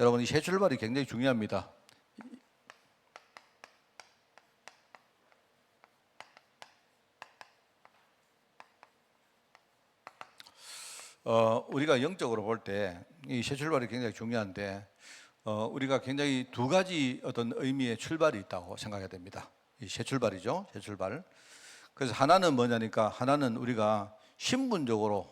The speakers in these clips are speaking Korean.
여러분, 이 새 출발이 굉장히 중요합니다. 우리가 영적으로 볼 때 이 새 출발이 굉장히 중요한데, 우리가 굉장히 두 가지 어떤 의미의 출발이 있다고 생각해야 됩니다. 이 새 출발이죠, 새 출발. 그래서 하나는 뭐냐니까, 하나는 우리가 신분적으로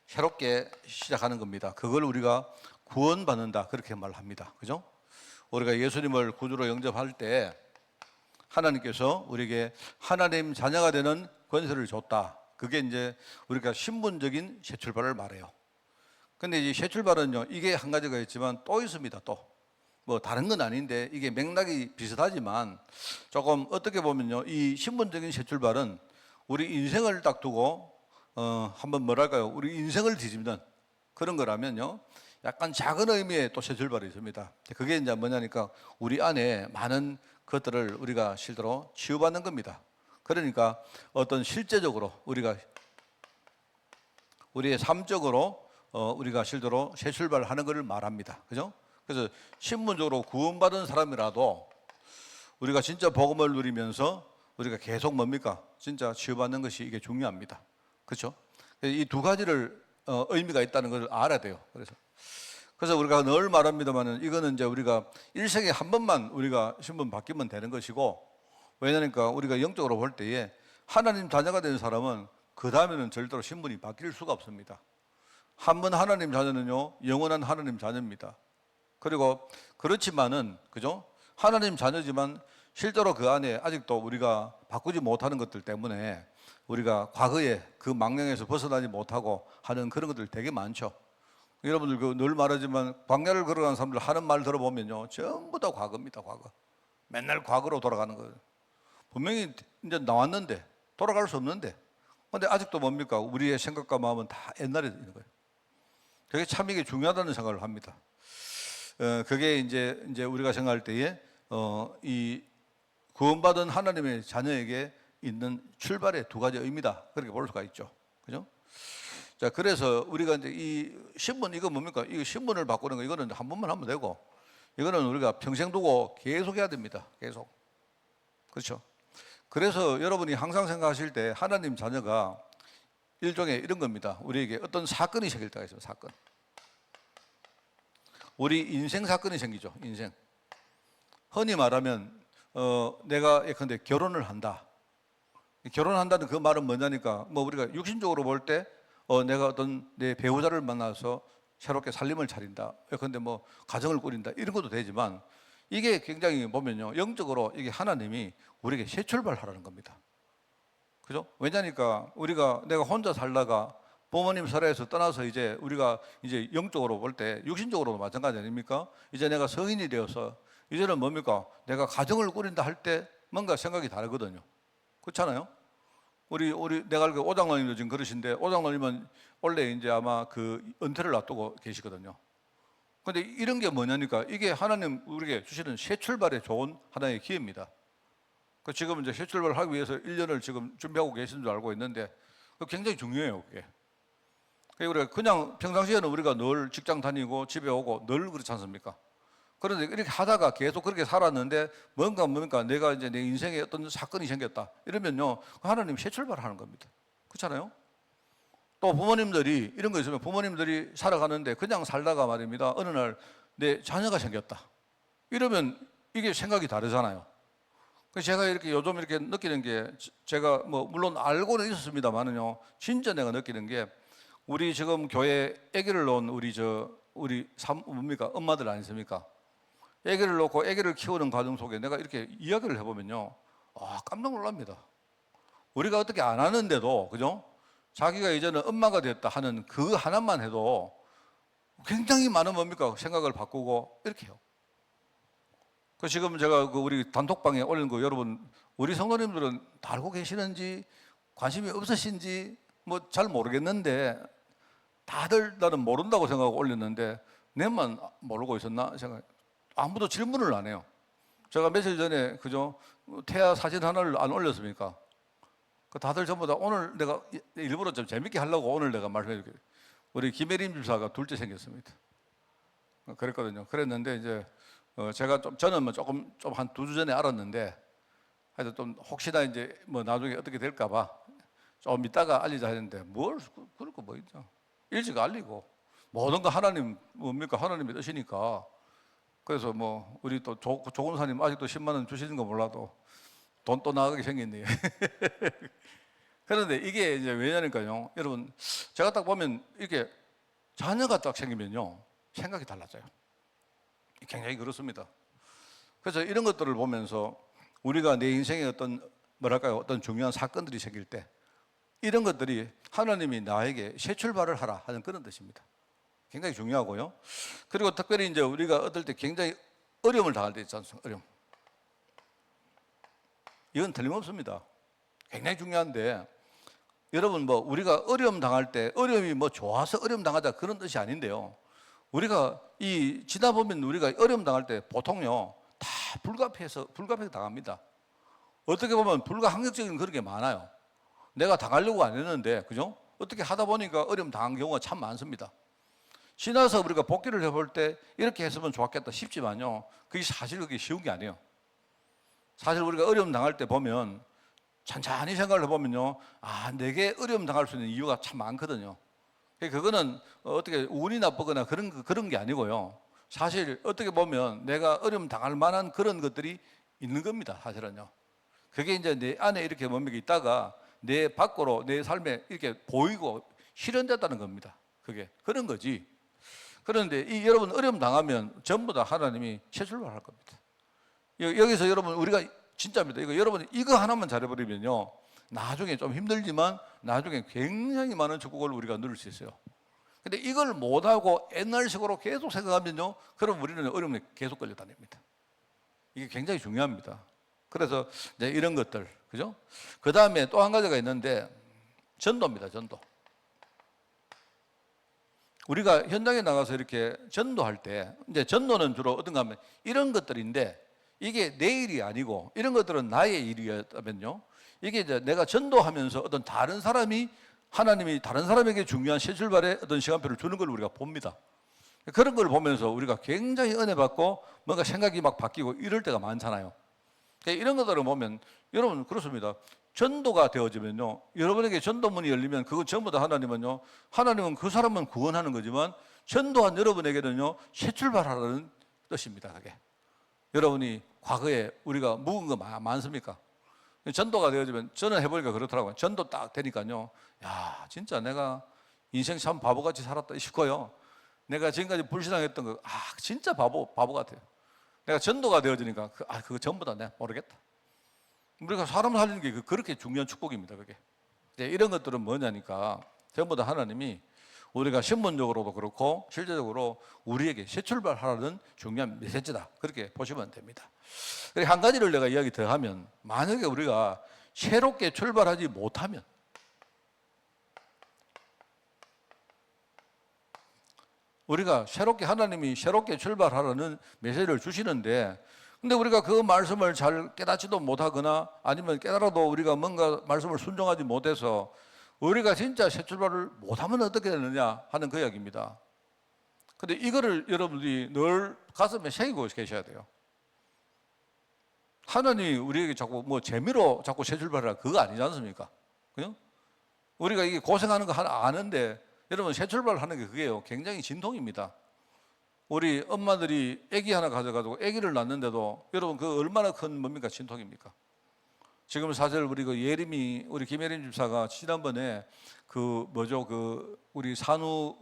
새롭게 시작하는 겁니다. 그걸 우리가 구원받는다, 그렇게 말합니다. 그죠? 우리가 예수님을 구주로 영접할 때 하나님께서 우리에게 하나님 자녀가 되는 권세를 줬다. 그게 이제 우리가 신분적인 새 출발을 말해요. 근데 이 새 출발은요, 이게 한 가지가 있지만 또 있습니다. 또 뭐 다른 건 아닌데 이게 맥락이 비슷하지만 조금 어떻게 보면요, 이 신분적인 새 출발은 우리 인생을 딱 두고 한번 뭐랄까요, 우리 인생을 뒤집는 그런 거라면요, 약간 작은 의미의 또 새 출발이 있습니다. 그게 이제 뭐냐니까, 우리 안에 많은 것들을 우리가 실제로 치유받는 겁니다. 그러니까 어떤 실제적으로 우리의 삶적으로 우리가 실제로 새 출발하는 것을 말합니다. 그죠? 그래서 신분적으로 구원받은 사람이라도 우리가 진짜 복음을 누리면서 우리가 계속 뭡니까? 진짜 치유받는 것이 이게 중요합니다. 그렇죠? 이 두 가지를 의미가 있다는 것을 알아야 돼요. 그래서 우리가 늘 말합니다만은, 이거는 이제 우리가 일생에 한 번만 우리가 신분 바뀌면 되는 것이고, 왜냐니까 우리가 영적으로 볼 때에 하나님 자녀가 된 사람은 그 다음에는 절대로 신분이 바뀔 수가 없습니다. 한 번 하나님 자녀는요, 영원한 하나님 자녀입니다. 그리고 그렇지만은, 그죠? 하나님 자녀지만 실제로 그 안에 아직도 우리가 바꾸지 못하는 것들 때문에 우리가 과거에 그 망령에서 벗어나지 못하고 하는 그런 것들 되게 많죠. 여러분들 늘 말하지만 광야를 걸어가는 사람들 하는 말 들어보면요, 전부 다 과거입니다. 과거. 맨날 과거로 돌아가는 거예요. 분명히 이제 나왔는데 돌아갈 수 없는데, 근데 아직도 뭡니까? 우리의 생각과 마음은 다 옛날에 있는 거예요. 그게 참 이게 중요하다는 생각을 합니다. 그게 이제 우리가 생각할 때에 이 구원받은 하나님의 자녀에게 있는 출발의 두 가지 의미다, 그렇게 볼 수가 있죠. 그죠? 자, 그래서 우리가 이제 이 신분, 이거 뭡니까? 이 신분을 바꾸는 거, 이거는 한 번만 하면 되고, 이거는 우리가 평생 두고 계속 해야 됩니다. 계속. 그렇죠? 그래서 여러분이 항상 생각하실 때 하나님 자녀가 일종의 이런 겁니다. 우리에게 어떤 사건이 생길 때가 있어요. 사건. 우리 인생 사건이 생기죠. 인생. 흔히 말하면 내가 예컨대 결혼을 한다. 결혼한다는 그 말은 뭐냐니까, 뭐 우리가 육신적으로 볼 때 내가 어떤 내 배우자를 만나서 새롭게 살림을 차린다. 예컨대 뭐 가정을 꾸린다. 이런 것도 되지만, 이게 굉장히 보면요, 영적으로 이게 하나님이 우리에게 새 출발하라는 겁니다. 그죠? 왜냐니까 내가 혼자 살다가 부모님 살아에서 떠나서 이제 우리가 이제 영적으로 볼 때 육신적으로도 마찬가지 아닙니까? 이제 내가 성인이 되어서 이제는 뭡니까? 내가 가정을 꾸린다 할 때 뭔가 생각이 다르거든요. 그렇잖아요? 내가 알기로 오장로님도 지금 그러신데, 오장로님은 원래 이제 아마 그 은퇴를 놔두고 계시거든요. 근데 이런 게 뭐냐니까, 이게 하나님 우리에게 주시는 새 출발에 좋은 하나의 기회입니다. 지금 이제 새 출발을 하기 위해서 1년을 지금 준비하고 계신 줄 알고 있는데, 굉장히 중요해요, 그게. 우리가 그냥 평상시에는 우리가 늘 직장 다니고 집에 오고 늘 그렇지 않습니까? 그런데 이렇게 하다가 계속 그렇게 살았는데 뭔가 내가 이제 내 인생에 어떤 사건이 생겼다 이러면요, 하나님 새 출발하는 겁니다. 그렇잖아요? 또 부모님들이 이런 거 있으면, 부모님들이 살아가는데 그냥 살다가 말입니다, 어느 날 내 자녀가 생겼다 이러면 이게 생각이 다르잖아요. 그래서 제가 이렇게 요즘 이렇게 느끼는 게, 제가 뭐 물론 알고는 있었습니다만은요, 진짜 내가 느끼는 게, 우리 지금 교회 아기를 놓은 우리 엄마들 아니십니까? 아기를 놓고 아기를 키우는 과정 속에 내가 이렇게 이야기를 해보면요, 깜짝 놀랍니다. 우리가 어떻게 안 하는데도, 그죠? 자기가 이제는 엄마가 됐다 하는 그 하나만 해도 굉장히 많은 생각을 바꾸고 이렇게 해요. 지금 제가 우리 단톡방에 올린 거, 여러분 우리 성도님들은 다 알고 계시는지 관심이 없으신지 뭐 잘 모르겠는데, 다들 나는 모른다고 생각하고 올렸는데 내만 모르고 있었나 생각. 아무도 질문을 안 해요. 제가 며칠 전에 그죠, 태아 사진 하나를 안 올렸습니까? 다들 전부 다 오늘 내가 일부러 좀 재밌게 하려고 오늘 내가 말씀해 줄게요. 우리 김혜림 집사가 둘째 생겼습니다. 그랬거든요. 그랬는데 이제 제가 저는 뭐 조금 좀 한 2주 전에 알았는데 하여튼 좀 혹시나 이제 뭐 나중에 어떻게 될까봐 좀 이따가 알리자 했는데 뭘 그럴 거 뭐 있죠. 일찍 알리고 모든 거 하나님 뭡니까 하나님의 뜻이니까. 그래서 뭐 우리 또 조건사님 아직도 10만 원 주시는 거 몰라도 돈 또 나가게 생겼네요. 그런데 이게 이제 왜냐니까요. 여러분 제가 딱 보면 이렇게 자녀가 딱 생기면요 생각이 달라져요. 굉장히 그렇습니다. 그래서 이런 것들을 보면서 우리가 내 인생에 어떤 뭐랄까요 어떤 중요한 사건들이 생길 때 이런 것들이 하나님이 나에게 새 출발을 하라 하는 그런 뜻입니다. 굉장히 중요하고요. 그리고 특별히 이제 우리가 얻을 때 굉장히 어려움을 당할 때 있지 않습니까? 어려움. 이건 틀림없습니다. 굉장히 중요한데 여러분 뭐 우리가 어려움 당할 때 어려움이 뭐 좋아서 어려움 당하자 그런 뜻이 아닌데요. 우리가 지다 보면 우리가 어려움 당할 때 보통요 다 불가피해서 당합니다. 어떻게 보면 불가항력적인 그런 게 많아요. 내가 당하려고 안 했는데 그죠? 어떻게 하다 보니까 어려움 당한 경우가 참 많습니다. 지나서 우리가 복기를 해볼 때 이렇게 했으면 좋았겠다 싶지만요 그게 사실 그게 쉬운 게 아니에요. 사실 우리가 어려움 당할 때 보면 천천히 생각을 해보면요 내게 어려움 당할 수 있는 이유가 참 많거든요. 그거는 어떻게 운이 나쁘거나 그런 게 아니고요. 사실 어떻게 보면 내가 어려움 당할 만한 그런 것들이 있는 겁니다. 사실은요. 그게 이제 내 안에 이렇게 몸에 있다가 내 밖으로 내 삶에 이렇게 보이고 실현됐다는 겁니다. 그게 그런 거지. 그런데 여러분 어려움 당하면 전부 다 하나님이 새 출발할 겁니다. 여기서 여러분 우리가 진짜입니다. 여러분 이거 하나만 잘해버리면요 나중에 좀 힘들지만 나중에 굉장히 많은 축복을 우리가 누릴 수 있어요. 근데 이걸 못하고 옛날식으로 계속 생각하면요 그럼 우리는 어려움에 계속 걸려다닙니다. 이게 굉장히 중요합니다. 그래서 이제 이런 것들 그죠? 그 다음에 또 한 가지가 있는데 전도입니다. 전도. 우리가 현장에 나가서 이렇게 전도할 때 이제 전도는 주로 어떤가 하면 이런 것들인데 이게 내 일이 아니고 이런 것들은 나의 일이었다면요 이게 이제 내가 전도하면서 어떤 다른 사람이 하나님이 다른 사람에게 중요한 새 출발의 어떤 시간표를 주는 걸 우리가 봅니다. 그런 걸 보면서 우리가 굉장히 은혜 받고 뭔가 생각이 막 바뀌고 이럴 때가 많잖아요. 이런 것들을 보면 여러분 그렇습니다. 전도가 되어지면요 여러분에게 전도문이 열리면 그거 전부 다 하나님은 그 사람은 구원하는 거지만 전도한 여러분에게는요 새 출발하라는 뜻입니다. 그게 여러분이 과거에 우리가 묵은 거 많습니까? 전도가 되어지면 저는 해보니까 그렇더라고요. 전도 딱 되니까요 야 진짜 내가 인생 참 바보같이 살았다 싶고요 내가 지금까지 불신앙했던 거 진짜 바보 같아요. 내가 전도가 되어지니까 그거 전부 다 내가 모르겠다. 우리가 사람 살리는 게 그렇게 중요한 축복입니다. 그게 이런 것들은 뭐냐니까 전부 다 하나님이 우리가 신분적으로도 그렇고 실제적으로 우리에게 새 출발하라는 중요한 메시지다 그렇게 보시면 됩니다. 한 가지를 내가 이야기 더 하면 만약에 우리가 새롭게 출발하지 못하면 우리가 하나님이 새롭게 출발하라는 메시지를 주시는데 근데 우리가 그 말씀을 잘 깨닫지도 못하거나 아니면 깨달아도 우리가 뭔가 말씀을 순종하지 못해서 우리가 진짜 새 출발을 못하면 어떻게 되느냐 하는 그 이야기입니다. 근데 이거를 여러분들이 늘 가슴에 새기고 계셔야 돼요. 하나님이 우리에게 자꾸 재미로 자꾸 새 출발하라 그거 아니지 않습니까? 그죠? 우리가 이게 고생하는 거 하나 아는데 여러분 새 출발하는 게 그게요 굉장히 진통입니다. 우리 엄마들이 아기 하나 가져가지고 아기를 낳는데도 여러분 그 얼마나 큰 뭡니까 진통입니까? 지금 사실 우리 우리 김예림 집사가 지난번에 우리 산후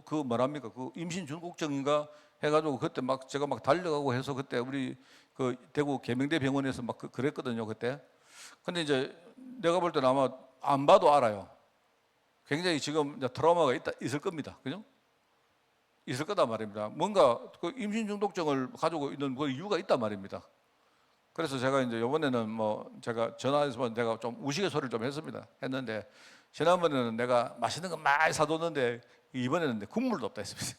임신 중국증인가 해가지고 그때 제가 달려가고 해서 그때 우리 대구 계명대 병원에서 그랬거든요 그때. 근데 이제 내가 볼 때는 아마 안 봐도 알아요. 굉장히 지금 이제 트라우마가 있을 겁니다. 그죠? 있을 거다 말입니다. 뭔가 임신 중독증을 가지고 있는 이유가 있단 말입니다. 그래서 제가 이제 이번에는 제가 전화해서 내가 좀 우스갯소리를 좀 했는데 지난번에는 내가 맛있는 거 많이 사뒀는데 이번에는 국물도 없다 했습니다.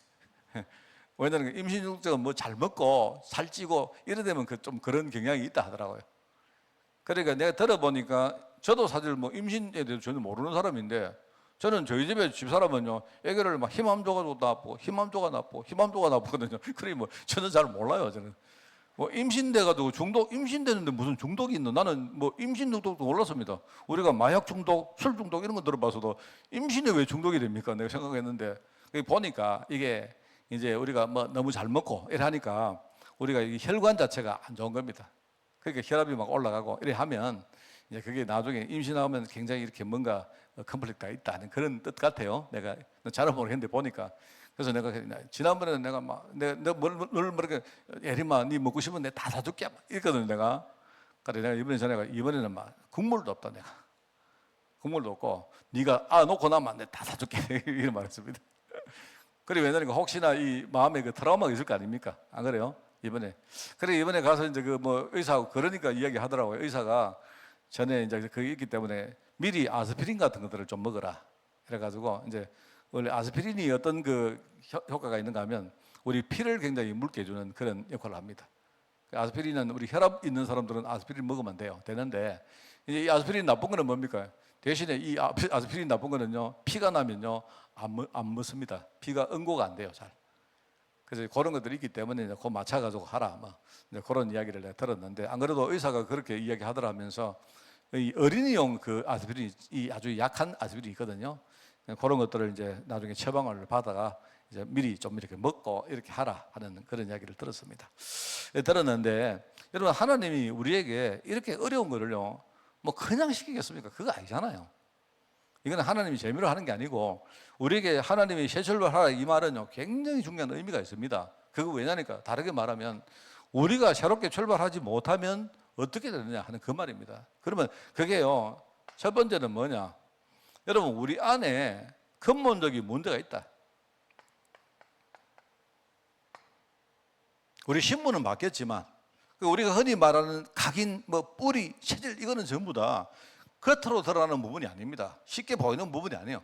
왜냐하면 임신 중독증은 잘 먹고 살찌고 이래 되면 좀 그런 경향이 있다 하더라고요. 그러니까 내가 들어보니까 저도 사실 임신에 대해서 전혀 모르는 사람인데 저는 저희 집에 집사람은요, 애기를 막 힘암 줘가지고 나쁘고, 힘암 줘가 나쁘고, 힘암 줘가 나쁘거든요. 그러니 뭐, 저는 잘 몰라요, 저는. 뭐, 임신돼가지고 임신되는데 무슨 중독이 있노? 나는 뭐, 임신 중독도 몰랐습니다. 우리가 마약 중독, 술 중독 이런 거 들어봐서도 임신에 왜 중독이 됩니까? 내가 생각했는데, 보니까 이게 이제 우리가 뭐 너무 잘 먹고 이래 하니까 우리가 이 혈관 자체가 안 좋은 겁니다. 그러니까 혈압이 막 올라가고 이래 하면 이제 그게 나중에 임신하면 굉장히 이렇게 뭔가 컨플릭트가 있다는 그런 뜻 같아요. 내가 잘은 모르겠는데 보니까. 그래서 내가 지난번에는 내가 막 내가 뭘 모르게 예림아 네 먹고 싶으면 내가 다 사줄게 이랬거든 내가. 그래 내가 이번에는 막 국물도 없다 내가. 국물도 없고 네가 놓고 나면 내가 다 사줄게 이런 말했습니다. 그래 왜냐니까 혹시나 이 마음에 그 트라우마가 있을 거 아닙니까? 안 그래요? 이번에 가서 이제 그 뭐 의사하고 그러니까 이야기 하더라고요. 의사가 전에 이제 그게 있기 때문에 미리 아스피린 같은 것들을 좀 먹어라. 그래가지고 이제 원래 아스피린이 어떤 그 효과가 있는가 하면 우리 피를 굉장히 묽게 해주는 그런 역할을 합니다. 아스피린은 우리 혈압 있는 사람들은 아스피린 먹으면 되는데 이제 이 아스피린 나쁜 거는 뭡니까? 대신에 이 아스피린 나쁜 거는요, 피가 나면요 안 묻습니다. 피가 응고가 안 돼요, 잘. 그래서 그런 것들이 있기 때문에 그거 맞춰가지고 하라. 뭐 그런 이야기를 내가 들었는데 안 그래도 의사가 그렇게 이야기하더라면서 이 어린이용 그 아스피린, 이 아주 약한 아스피린이 있거든요. 그런 것들을 이제 나중에 처방을 받아가 이제 미리 좀 이렇게 먹고 이렇게 하라 하는 그런 이야기를 들었습니다. 들었는데 여러분 하나님이 우리에게 이렇게 어려운 거를요 뭐 그냥 시키겠습니까? 그거 아니잖아요. 이거는 하나님이 재미로 하는 게 아니고 우리에게 하나님이 새 출발하라 이 말은요 굉장히 중요한 의미가 있습니다. 그거 왜냐니까 다르게 말하면 우리가 새롭게 출발하지 못하면 어떻게 되느냐 하는 그 말입니다. 그러면 그게요 첫 번째는 뭐냐? 여러분 우리 안에 근본적인 문제가 있다. 우리 신분은 바뀌었지만 우리가 흔히 말하는 각인, 뭐 뿌리, 체질 이거는 전부 다 겉으로 드러나는 부분이 아닙니다. 쉽게 보이는 부분이 아니에요.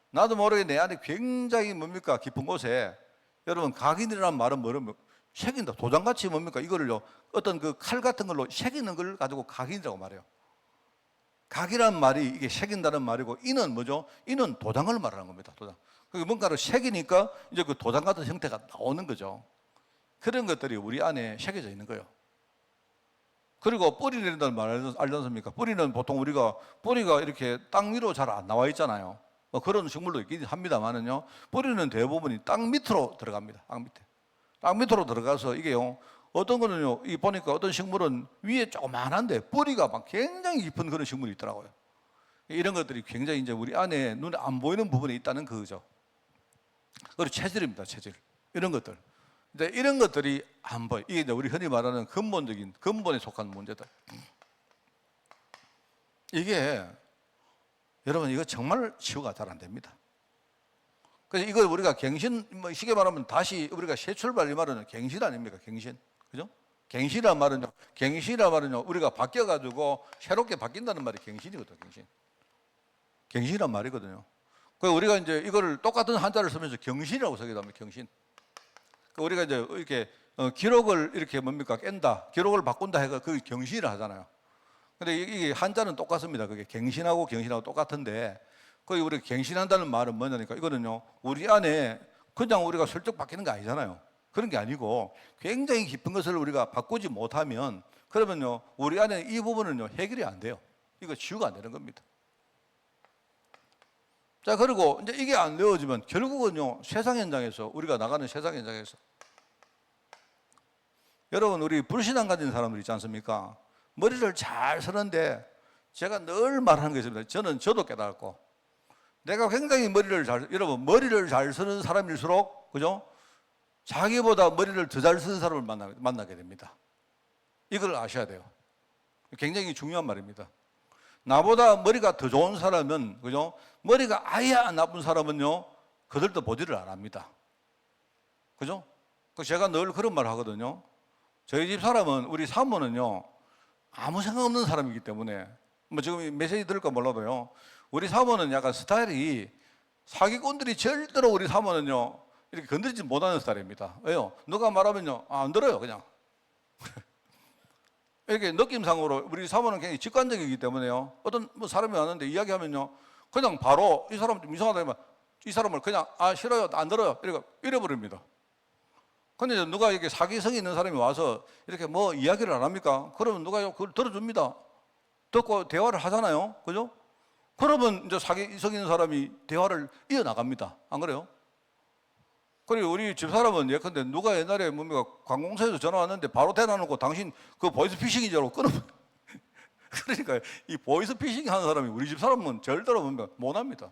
나도 모르게 내 안에 굉장히 뭡니까 깊은 곳에 여러분 각인이라는 말은 뭐냐면 새긴다. 도장같이 뭡니까 이거를요 어떤 그 칼 같은 걸로 새기는 걸 가지고 각인이라고 말해요. 각이라는 말이 이게 새긴다는 말이고 이는 뭐죠? 이는 도장을 말하는 겁니다. 도장. 그게 뭔가를 새기니까 이제 그 도장 같은 형태가 나오는 거죠. 그런 것들이 우리 안에 새겨져 있는 거예요. 그리고 뿌리 내린다는 말 알지 않습니까? 뿌리는 보통 뿌리가 이렇게 땅 위로 잘 안 나와 있잖아요. 뭐 그런 식물도 있긴 합니다만은요. 뿌리는 대부분이 땅 밑으로 들어갑니다. 땅 밑으로 들어가서 이게요. 어떤 거는요. 이 보니까 어떤 식물은 위에 조그만한데 뿌리가 막 굉장히 깊은 그런 식물이 있더라고요. 이런 것들이 굉장히 이제 우리 안에 눈에 안 보이는 부분에 있다는 그거죠. 그리고 체질입니다. 체질. 이런 것들. 근데 이런 것들이 안 보여. 이게 우리 흔히 말하는 근본에 속한 문제들. 이게 여러분 이거 정말 치유가 잘 안 됩니다. 그래서 이걸 우리가 갱신, 뭐 쉽게 말하면 다시 우리가 새 출발 이 말은 갱신 아닙니까? 갱신, 그죠? 갱신이란 말은요 우리가 바뀌어가지고 새롭게 바뀐다는 말이 갱신이거든요. 갱신이란 말이거든요. 그 우리가 이제 이거를 똑같은 한자를 쓰면서 경신이라고 쓰기도 합니다. 경신. 우리가 이제 이렇게 기록을 이렇게 뭡니까 깬다, 기록을 바꾼다 해가 그 경신을 하잖아요. 근데 이게 한자는 똑같습니다. 그게 갱신하고 경신하고 똑같은데 거기 우리가 갱신한다는 말은 뭐냐니까 이거는요 우리 안에 그냥 우리가 슬쩍 바뀌는 게 아니잖아요. 그런 게 아니고 굉장히 깊은 것을 우리가 바꾸지 못하면 그러면요 우리 안에 이 부분은요 해결이 안 돼요. 이거 치유가 안 되는 겁니다. 자, 그리고 이제 이게 안 되어지면 결국은요, 세상 현장에서, 우리가 나가는 세상 현장에서. 여러분, 우리 불신앙 가진 사람들 있지 않습니까? 머리를 잘 쓰는데, 제가 늘 말하는 게 있습니다. 저도 깨달았고, 내가 굉장히 여러분, 머리를 잘 쓰는 사람일수록, 그죠? 자기보다 머리를 더 잘 쓰는 사람을 만나게 됩니다. 이걸 아셔야 돼요. 굉장히 중요한 말입니다. 나보다 머리가 더 좋은 사람은, 그죠? 머리가 아예 안 나쁜 사람은요, 그들도 보지를 안 합니다. 그죠? 제가 늘 그런 말 하거든요. 저희 집 사람은, 우리 사모는요, 아무 생각 없는 사람이기 때문에, 뭐 지금 메시지 들을까 몰라도요, 우리 사모는 약간 스타일이 사기꾼들이 절대로 우리 사모는요, 이렇게 건드리지 못하는 스타일입니다. 왜요? 누가 말하면요, 안 들어요, 그냥. 이렇게 느낌상으로 우리 사모는 굉장히 직관적이기 때문에요. 어떤 뭐 사람이 왔는데 이야기하면요, 그냥 바로 이 사람 좀 이상하다 하면 이 사람을 그냥 싫어요, 안 들어요, 이래버립니다. 근데 누가 이렇게 사기성이 있는 사람이 와서 이렇게 뭐 이야기를 안 합니까? 그러면 누가 그걸 들어줍니다. 듣고 대화를 하잖아요, 그죠? 그러면 이제 사기성 있는 사람이 대화를 이어나갑니다. 안 그래요? 그리고 우리 집사람은 예컨대 누가 옛날에 뭡니까 관공서에서 전화 왔는데 바로 대놔놓고 당신 그 보이스피싱이라고 끊어버려. 그러니까 이 보이스피싱 하는 사람이 우리 집사람은 절대로 뭡니까 못합니다.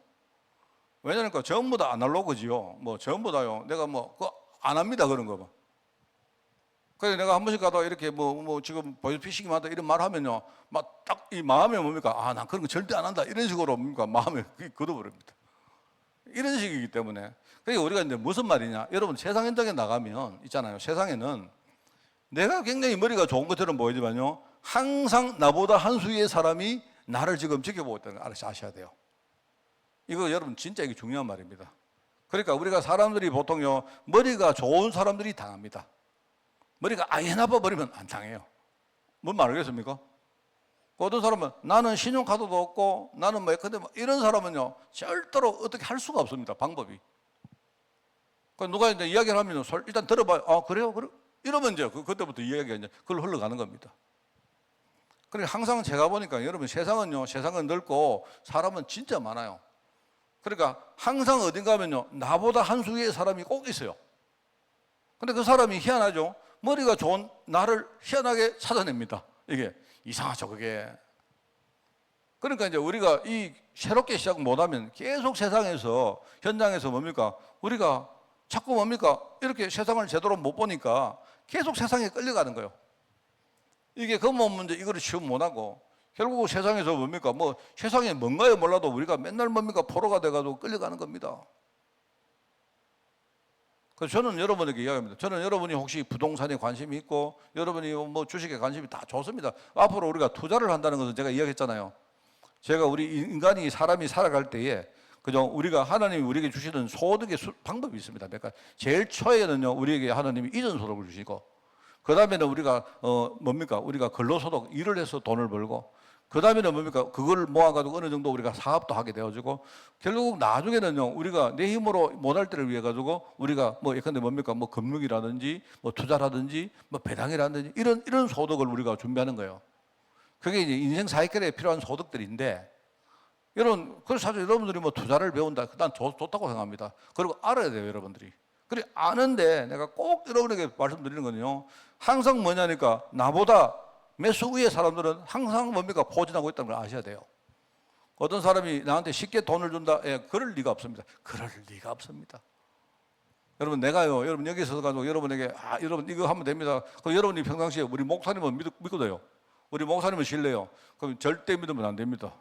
왜냐니까 전부 다 아날로그지요. 뭐 전부 다요. 내가 뭐 안 합니다 그런 거 봐. 그래서 내가 한 번씩 가다 이렇게 뭐 지금 보이스피싱이 많다 이런 말 하면요, 막 딱 이 마음에 뭡니까 난 그런 거 절대 안 한다 이런 식으로 뭡니까 마음에 굳어버립니다. 이런 식이기 때문에. 그러니까 우리가 이제 무슨 말이냐, 여러분 세상 현장에 나가면 있잖아요. 세상에는 내가 굉장히 머리가 좋은 것처럼 보이지만요, 항상 나보다 한 수위의 사람이 나를 지금 지켜보고 있다는 걸 아셔야 돼요. 이거 여러분 진짜 이게 중요한 말입니다. 그러니까 우리가 사람들이 보통요, 머리가 좋은 사람들이 당합니다. 머리가 아예 나빠버리면 안 당해요. 뭔 말이겠습니까? 어떤 사람은 나는 신용카드도 없고 나는 근데 이런 사람은요, 절대로 어떻게 할 수가 없습니다. 방법이. 누가 이제 이야기를 하면 일단 들어봐요. 그래요? 그래? 이러면 이제 그때부터 이야기가 이제 그걸로 흘러가는 겁니다. 그러니까 항상 제가 보니까 여러분 세상은 넓고 사람은 진짜 많아요. 그러니까 항상 어딘가 하면요, 나보다 한 수위의 사람이 꼭 있어요. 근데 그 사람이 희한하죠. 머리가 좋은 나를 희한하게 찾아냅니다. 이게 이상하죠, 그게. 그러니까 이제 우리가 이 새롭게 시작 못하면 계속 세상에서 현장에서 뭡니까? 우리가 자꾸 뭡니까? 이렇게 세상을 제대로 못 보니까 계속 세상에 끌려가는 거예요. 이게 근본 문제 이거를 치우 못하고 결국 세상에서 뭡니까? 세상에 뭔가요 몰라도 우리가 맨날 뭡니까? 포로가 돼가지고 끌려가는 겁니다. 그래서 저는 여러분에게 이야기합니다. 저는 여러분이 혹시 부동산에 관심이 있고 여러분이 주식에 관심이 다 좋습니다. 앞으로 우리가 투자를 한다는 것은 제가 이야기했잖아요. 제가 우리 인간이 사람이 살아갈 때에 그죠? 우리가 하나님이 우리에게 주시는 소득의 방법이 있습니다. 그러니까 제일 초에는요, 우리에게 하나님이 이전 소득을 주시고, 그 다음에는 우리가 우리가 근로소득 일을 해서 돈을 벌고, 그 다음에는 그걸 모아가지고 어느 정도 우리가 사업도 하게 되어지고, 결국 나중에는요, 우리가 내 힘으로 못할 때를 위해 가지고 우리가 예컨대 금융이라든지 투자라든지 배당이라든지 이런 소득을 우리가 준비하는 거예요. 그게 이제 인생 사이클에 필요한 소득들인데, 여러분, 그래서 사실 여러분들이 투자를 배운다, 난 좋다고 생각합니다. 그리고 알아야 돼요, 여러분들이. 그래, 아는데 내가 꼭 여러분에게 말씀드리는 거는요, 항상 뭐냐니까, 나보다 몇 수 위의 사람들은 항상 포진하고 있다는 걸 아셔야 돼요. 어떤 사람이 나한테 쉽게 돈을 준다, 그럴 리가 없습니다. 그럴 리가 없습니다. 여러분, 내가요, 여러분 여기 있어서 가지고 여러분에게, 여러분 이거 하면 됩니다. 그럼 여러분이 평상시에 우리 목사님은 믿거든요. 우리 목사님은 신뢰요. 그럼 절대 믿으면 안 됩니다.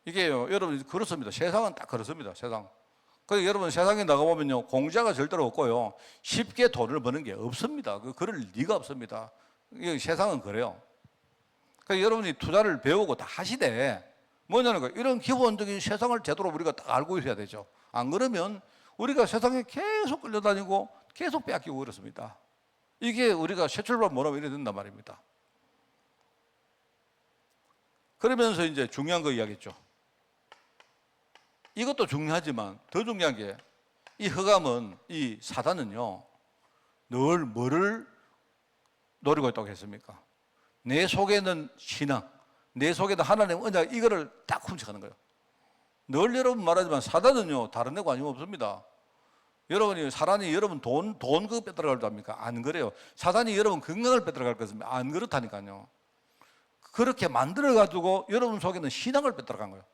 이게요, 여러분 그렇습니다. 세상은 딱 그렇습니다. 세상. 그래서 여러분 세상에 나가보면요, 공짜가 절대로 없고요, 쉽게 돈을 버는 게 없습니다. 그럴 리가 없습니다. 세상은 그래요. 그러니까 여러분이 투자를 배우고 다 하시되 뭐냐면 이런 기본적인 세상을 제대로 우리가 딱 알고 있어야 되죠. 안 그러면 우리가 세상에 계속 끌려다니고 계속 빼앗기고 그렇습니다. 이게 우리가 새 출발 못하면 이래 된단 말입니다. 그러면서 이제 중요한 거 이야기했죠. 이것도 중요하지만 더 중요한 게, 이 흑암은, 이 사단은요, 늘 뭐를 노리고 있다고 했습니까? 내 속에는 신앙, 내 속에는 하나님 언약, 이거를 딱 훔쳐가는 거예요. 늘 여러분 말하지만 사단은요, 다른 데 관심 없습니다. 사단이 여러분 돈 그거 뺏어갈 줄 압니까? 안 그래요. 사단이 여러분 건강을 뺏어갈 것입니다. 안 그렇다니까요. 그렇게 만들어가지고 여러분 속에는 신앙을 뺏어간 거예요.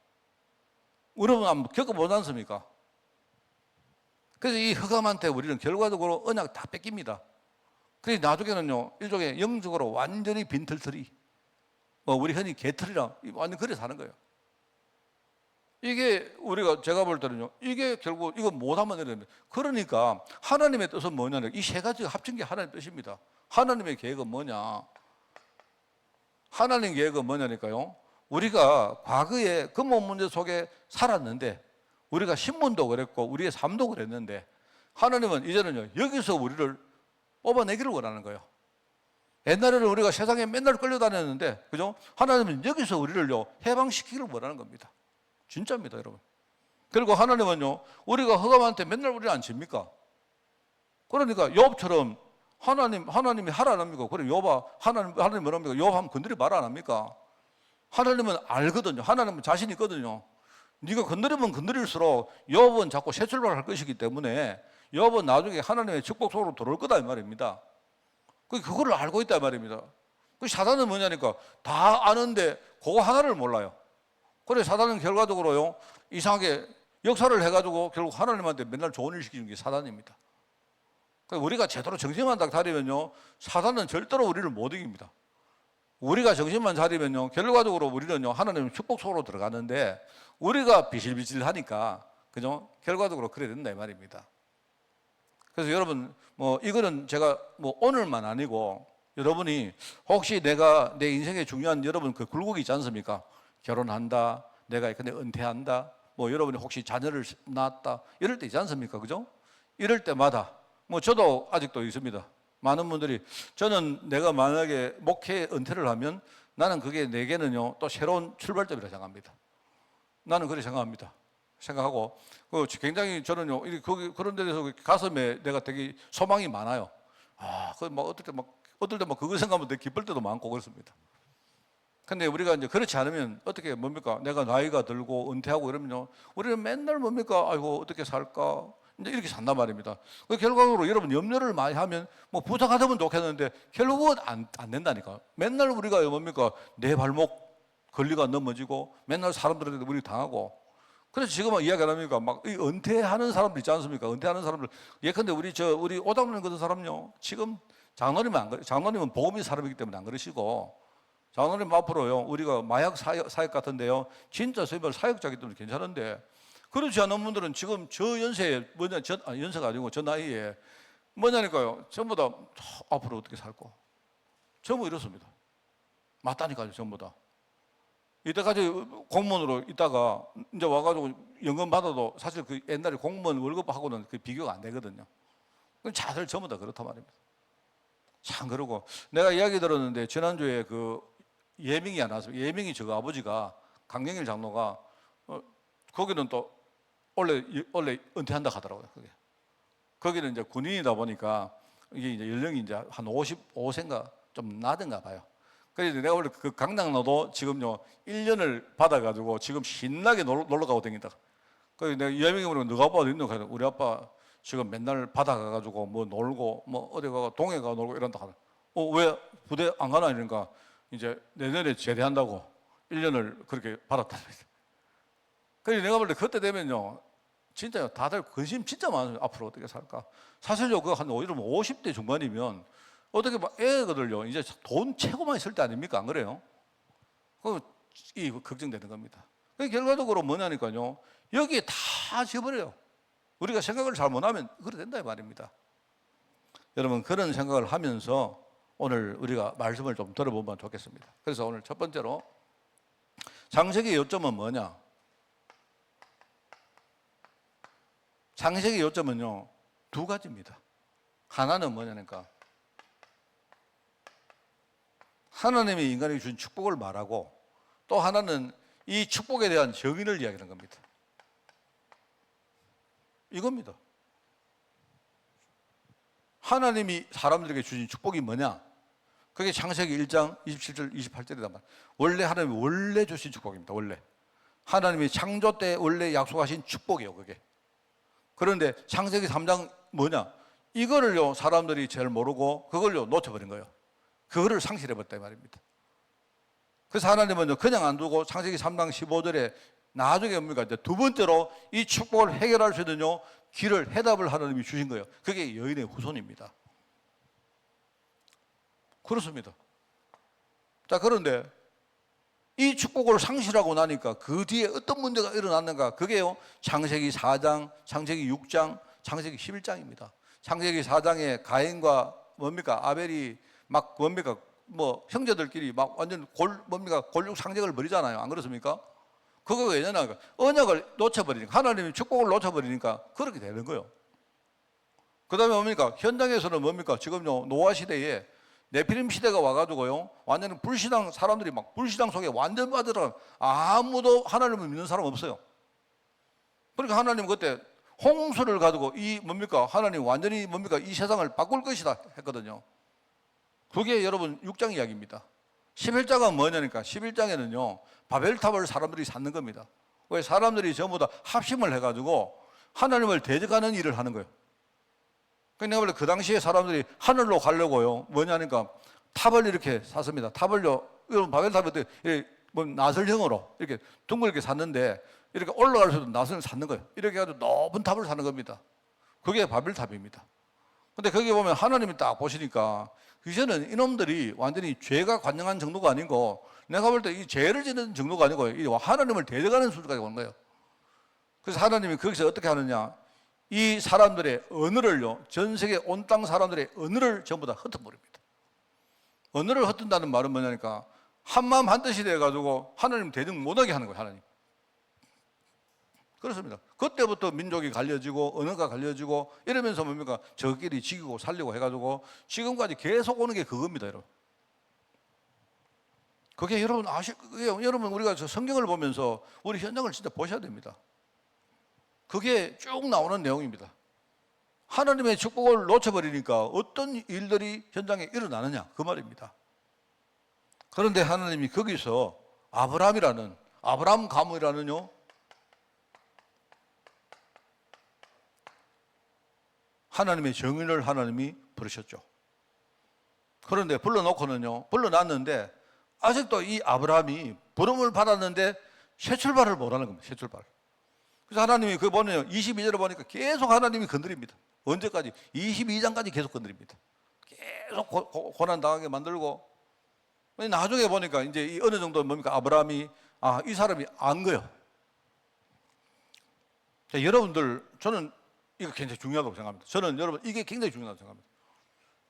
여러분 한번 겪어보지 않습니까? 그래서 이 흑암한테 우리는 결과적으로 언약 다 뺏깁니다. 그래서 나중에는요, 일종의 영적으로 완전히 빈털터리, 우리 흔히 개털이라 완전 그래 사는 거예요. 이게 제가 볼 때는요, 이게 결국 이거 못하면 이됩니다. 그러니까 하나님의 뜻은 뭐냐면 이 세 가지가 합친 게 하나님의 뜻입니다. 하나님의 계획은 뭐냐? 하나님 계획은 뭐냐니까요, 우리가 과거에 근본 문제 속에 살았는데, 우리가 신문도 그랬고 우리의 삶도 그랬는데, 하나님은 이제는요, 여기서 우리를 뽑아내기를 원하는 거예요. 옛날에는 우리가 세상에 맨날 끌려다녔는데, 그죠? 하나님은 여기서 우리를요, 해방시키기를 원하는 겁니다. 진짜입니다, 여러분. 그리고 하나님은요, 우리가 흑암한테 맨날 우리를 안 칩니까? 그러니까 욥처럼 하나님이 하라 안 합니까? 그래, 욥아, 하나님 뭐랍니까? 욥 하면 건드리 말아 안 합니까? 하나님은 알거든요. 하나님은 자신 있거든요. 네가 건드리면 건드릴수록 욥은 자꾸 새 출발할 것이기 때문에 욥은 나중에 하나님의 축복 속으로 들어올 거다 이 말입니다. 그거를 알고 있다 이 말입니다. 그 사단은 뭐냐니까 다 아는데 그거 하나를 몰라요. 그래 사단은 결과적으로요 이상하게 역사를 해가지고 결국 하나님한테 맨날 좋은 일 시키는 게 사단입니다. 우리가 제대로 정신만 딱 차리면요 사단은 절대로 우리를 못 이깁니다. 우리가 정신만 차리면요 결과적으로 우리는요 하나님의 축복 속으로 들어가는데 우리가 비실비실하니까 그죠? 결과적으로 그래야 된다 이 말입니다. 그래서 여러분 뭐 이거는 제가 뭐 오늘만 아니고 여러분이 혹시 내가 내 인생에 중요한 여러분 그 굴곡이 있지 않습니까? 결혼한다, 내가 근데 은퇴한다, 뭐 여러분이 혹시 자녀를 낳았다 이럴 때 있지 않습니까? 그죠? 이럴 때마다 뭐 저도 아직도 있습니다. 많은 분들이 저는 내가 만약에 목회 은퇴를 하면 나는 그게 내게는요 또 새로운 출발점이라 생각합니다. 나는 그렇게 생각합니다. 생각하고 굉장히 저는요 그런 데 대해서 가슴에 내가 되게 소망이 많아요. 어떨 때 막 그거 생각하면 되게 기쁠 때도 많고 그렇습니다. 근데 우리가 이제 그렇지 않으면 어떻게 뭡니까? 내가 나이가 들고 은퇴하고 이러면요 우리는 맨날 뭡니까? 아이고 어떻게 살까? 이제 이렇게 산단 말입니다. 결과적으로 여러분 염려를 많이 하면 뭐 부탁하다면 좋겠는데 결국은 안 된다니까. 맨날 우리가 뭡니까? 내 발목 걸리가 넘어지고 맨날 사람들한테 우리 당하고. 그래서 지금 이야기 안 합니까? 막 이 은퇴하는 사람들 있지 않습니까? 은퇴하는 사람들. 예컨대 우리 오당면 같은 사람요. 지금 장로님은 복음의 사람이기 때문에 안 그러시고 장로님 앞으로요 우리가 마약 사역 같은데요 진짜 소위말 사역자이기 때문에 괜찮은데 그렇지 않은 분들은 지금 저 연세에 연세가 아니고 저 나이에 뭐냐니까요 전부 다 앞으로 어떻게 살고 전부 이렇습니다. 맞다니까요 전부 다. 이때까지 공무원으로 있다가 이제 와가지고 연금 받아도 사실 그 옛날에 공무원 월급하고는 그 비교가 안 되거든요. 다들 전부 다 그렇단 말입니다. 참 그러고 내가 이야기 들었는데 지난주에 그 예명이 안 왔어요. 예명이 저 아버지가 강경일 장로가 거기는 또 원래 은퇴한다 하더라고요. 거기는 이제 군인이다 보니까 이게 이제 연령이 이제 한 55세인가 좀 나든가 봐요. 그래서 내가 원래 그 강당로도 지금요 1년을 받아가지고 지금 신나게 놀러 가고 다닌다. 그래서 내가 예명이 보니까 너가 아빠 어디 있노? 우리 아빠 지금 맨날 바다 가가지고 뭐 놀고 뭐 어디 가고 동해 가 놀고 이런다 하더라. 왜 부대 안 가나 이러니까 이제 내년에 제대한다고 1년을 그렇게 받았다는 거죠. 그래서 내가 볼 때 그때 되면요 진짜 다들 관심 진짜 많아요. 앞으로 어떻게 살까? 사실요 그 한 오히려 50대 중반이면 어떻게 막 애들요 이제 돈 최고만 있을 때 아닙니까? 안 그래요? 이 걱정되는 겁니다. 결과적으로 뭐냐니까요 여기에 다 지어버려요. 우리가 생각을 잘 못하면 그래 된다 이 말입니다. 여러분 그런 생각을 하면서 오늘 우리가 말씀을 좀 들어보면 좋겠습니다. 그래서 오늘 첫 번째로 장세기의 요점은 뭐냐? 장세기의 요점은요 두 가지입니다. 하나는 뭐냐니까 하나님이 인간에게 준 축복을 말하고 또 하나는 이 축복에 대한 정의를 이야기하는 겁니다. 이겁니다. 하나님이 사람들에게 주신 축복이 뭐냐? 그게 창세기 1장 27절 28절이란 말이에요. 원래 하나님이 원래 주신 축복입니다. 원래 하나님이 창조 때 원래 약속하신 축복이에요. 그게. 그런데 창세기 3장 뭐냐? 이거를요 사람들이 제일 모르고 그걸요 놓쳐버린 거예요. 그거를 상실해버렸다 이 말입니다. 그래서 하나님은 그냥 안 두고 창세기 3장 15절에 나중에 뭡니까? 이제 두 번째로 이 축복을 해결할 수 있는 길을 해답을 하나님이 주신 거예요. 그게 여인의 후손입니다. 그렇습니다. 자 그런데 이 축복을 상실하고 나니까 그 뒤에 어떤 문제가 일어났는가? 그게요 창세기 4장, 창세기 6장, 창세기 11장입니다. 창세기 4장에 가인과 뭡니까? 아벨이 막 뭡니까? 뭐 형제들끼리 막 완전 골육 상쟁을 벌이잖아요. 안 그렇습니까? 그거 왜냐면 언약을 놓쳐버리니까 하나님이 축복을 놓쳐버리니까 그렇게 되는 거예요. 그 다음에 뭡니까? 현장에서는 뭡니까? 지금요 노아 시대에 네피림 시대가 와가지고요, 완전히 불신앙 사람들이 막 불신앙 속에 완전 빠져들어 아무도 하나님을 믿는 사람 없어요. 그러니까 하나님은 그때 홍수를 가지고 이 뭡니까? 하나님 완전히 뭡니까? 이 세상을 바꿀 것이다 했거든요. 그게 여러분 6장 이야기입니다. 11장은 뭐냐니까 11장에는요 바벨탑을 사람들이 쌓는 겁니다. 왜? 사람들이 전부 다 합심을 해가지고 하나님을 대적하는 일을 하는 거예요. 그러니까 내가 원래 그 당시에 사람들이 하늘로 가려고요 뭐냐니까 탑을 이렇게 샀습니다. 탑을요, 여러분 바벨탑에 뭐 나설형으로 이렇게 둥글게 샀는데 이렇게 올라갈 수도 나선을 쌓는 거예요. 이렇게 해가지고 높은 탑을 사는 겁니다. 그게 바벨탑입니다. 근데 거기 보면 하나님이 딱 보시니까 이제는 이놈들이 완전히 죄가 관영한 정도가 아니고 내가 볼 때 이 죄를 짓는 정도가 아니고 이 하나님을 대적하는 수준까지 오는 거예요. 그래서 하나님이 거기서 어떻게 하느냐, 이 사람들의 언어를요, 전 세계 온 땅 사람들의 언어를 전부 다 흩어버립니다. 언어를 흩은다는 말은 뭐냐니까 한마음 한뜻이 돼가지고 하나님 대적 못하게 하는 거예요. 하나님. 그렇습니다. 그때부터 민족이 갈려지고 언어가 갈려지고 이러면서 뭡니까? 저끼리 지키고 살리고 해가지고 지금까지 계속 오는 게 그겁니다, 여러분. 그게 여러분 여러분 우리가 저 성경을 보면서 우리 현장을 진짜 보셔야 됩니다. 그게 쭉 나오는 내용입니다. 하나님의 축복을 놓쳐버리니까 어떤 일들이 현장에 일어나느냐 그 말입니다. 그런데 하나님이 거기서 아브라함 가문이라는요 하나님의 정인을 하나님이 부르셨죠. 그런데 불러놨는데 아직도 이 아브라함이 부름을 받았는데 새 출발을 못하는 겁니다. 새 출발. 그래서 하나님이 그 보내요. 22절을 보니까 계속 하나님이 건드립니다. 언제까지? 22장까지 계속 건드립니다. 계속 고난 당하게 만들고 나중에 보니까 이제 이 어느 정도 뭡니까? 아브라함이 이 사람이 안 거예요. 자, 여러분들 저는 이거 굉장히 중요하다고 생각합니다. 저는 여러분 이게 굉장히 중요하다고 생각합니다.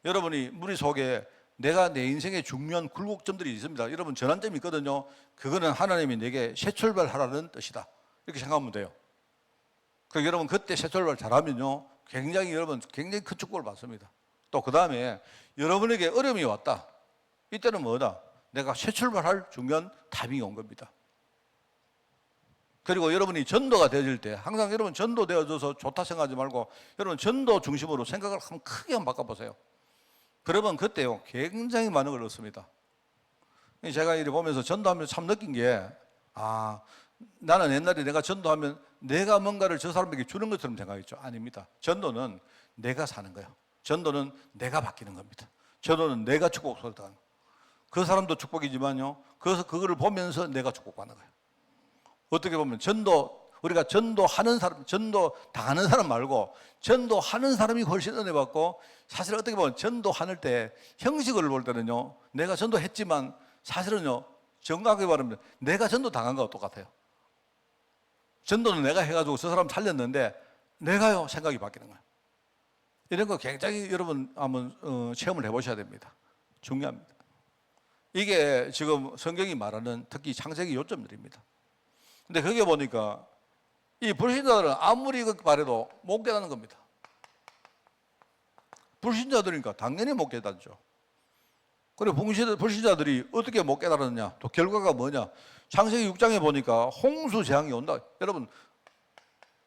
여러분이 머릿속에 내가 내 인생에 중요한 굴곡점들이 있습니다. 여러분 전환점이 있거든요. 그거는 하나님이 내게 새 출발하라는 뜻이다. 이렇게 생각하면 돼요. 그 여러분 그때 새 출발 잘하면요 굉장히 굉장히 큰 축복을 받습니다. 또 그 다음에 여러분에게 어려움이 왔다. 이때는 뭐다? 내가 새 출발할 중요한 타이밍이 온 겁니다. 그리고 여러분이 전도가 되어질 때 항상 여러분 전도 되어져서 좋다 생각하지 말고 여러분 전도 중심으로 생각을 한번 크게 한번 바꿔보세요. 그러면 그때요 굉장히 많은 걸 얻습니다. 제가 이렇게 보면서 전도하면서 참 느낀 게 나는 옛날에 내가 전도하면 내가 뭔가를 저 사람에게 주는 것처럼 생각했죠. 아닙니다. 전도는 내가 사는 거예요. 전도는 내가 바뀌는 겁니다. 전도는 내가 축복을 당하는 거예요. 그 사람도 축복이지만요 그래서 그거를 보면서 내가 축복받는 거예요. 어떻게 보면 우리가 전도하는 사람, 전도 당하는 사람 말고 전도하는 사람이 훨씬 은혜 받고 사실 어떻게 보면 전도하는 때 형식을 볼 때는요 내가 전도했지만 사실은요 정확하게 말하면 내가 전도 당한 거와 똑같아요. 전도는 내가 해가지고 저 사람 살렸는데 내가요 생각이 바뀌는 거예요. 이런 거 굉장히 여러분 한번 체험을 해보셔야 됩니다. 중요합니다. 이게 지금 성경이 말하는 특히 창세기 요점들입니다. 근데 거기에 보니까 이 불신자들은 아무리 말해도 못 깨닫는 겁니다. 불신자들이니까 당연히 못 깨닫죠. 그리고 불신자들이 어떻게 못 깨달았느냐? 또 결과가 뭐냐? 창세기 6장에 보니까 홍수 재앙이 온다. 여러분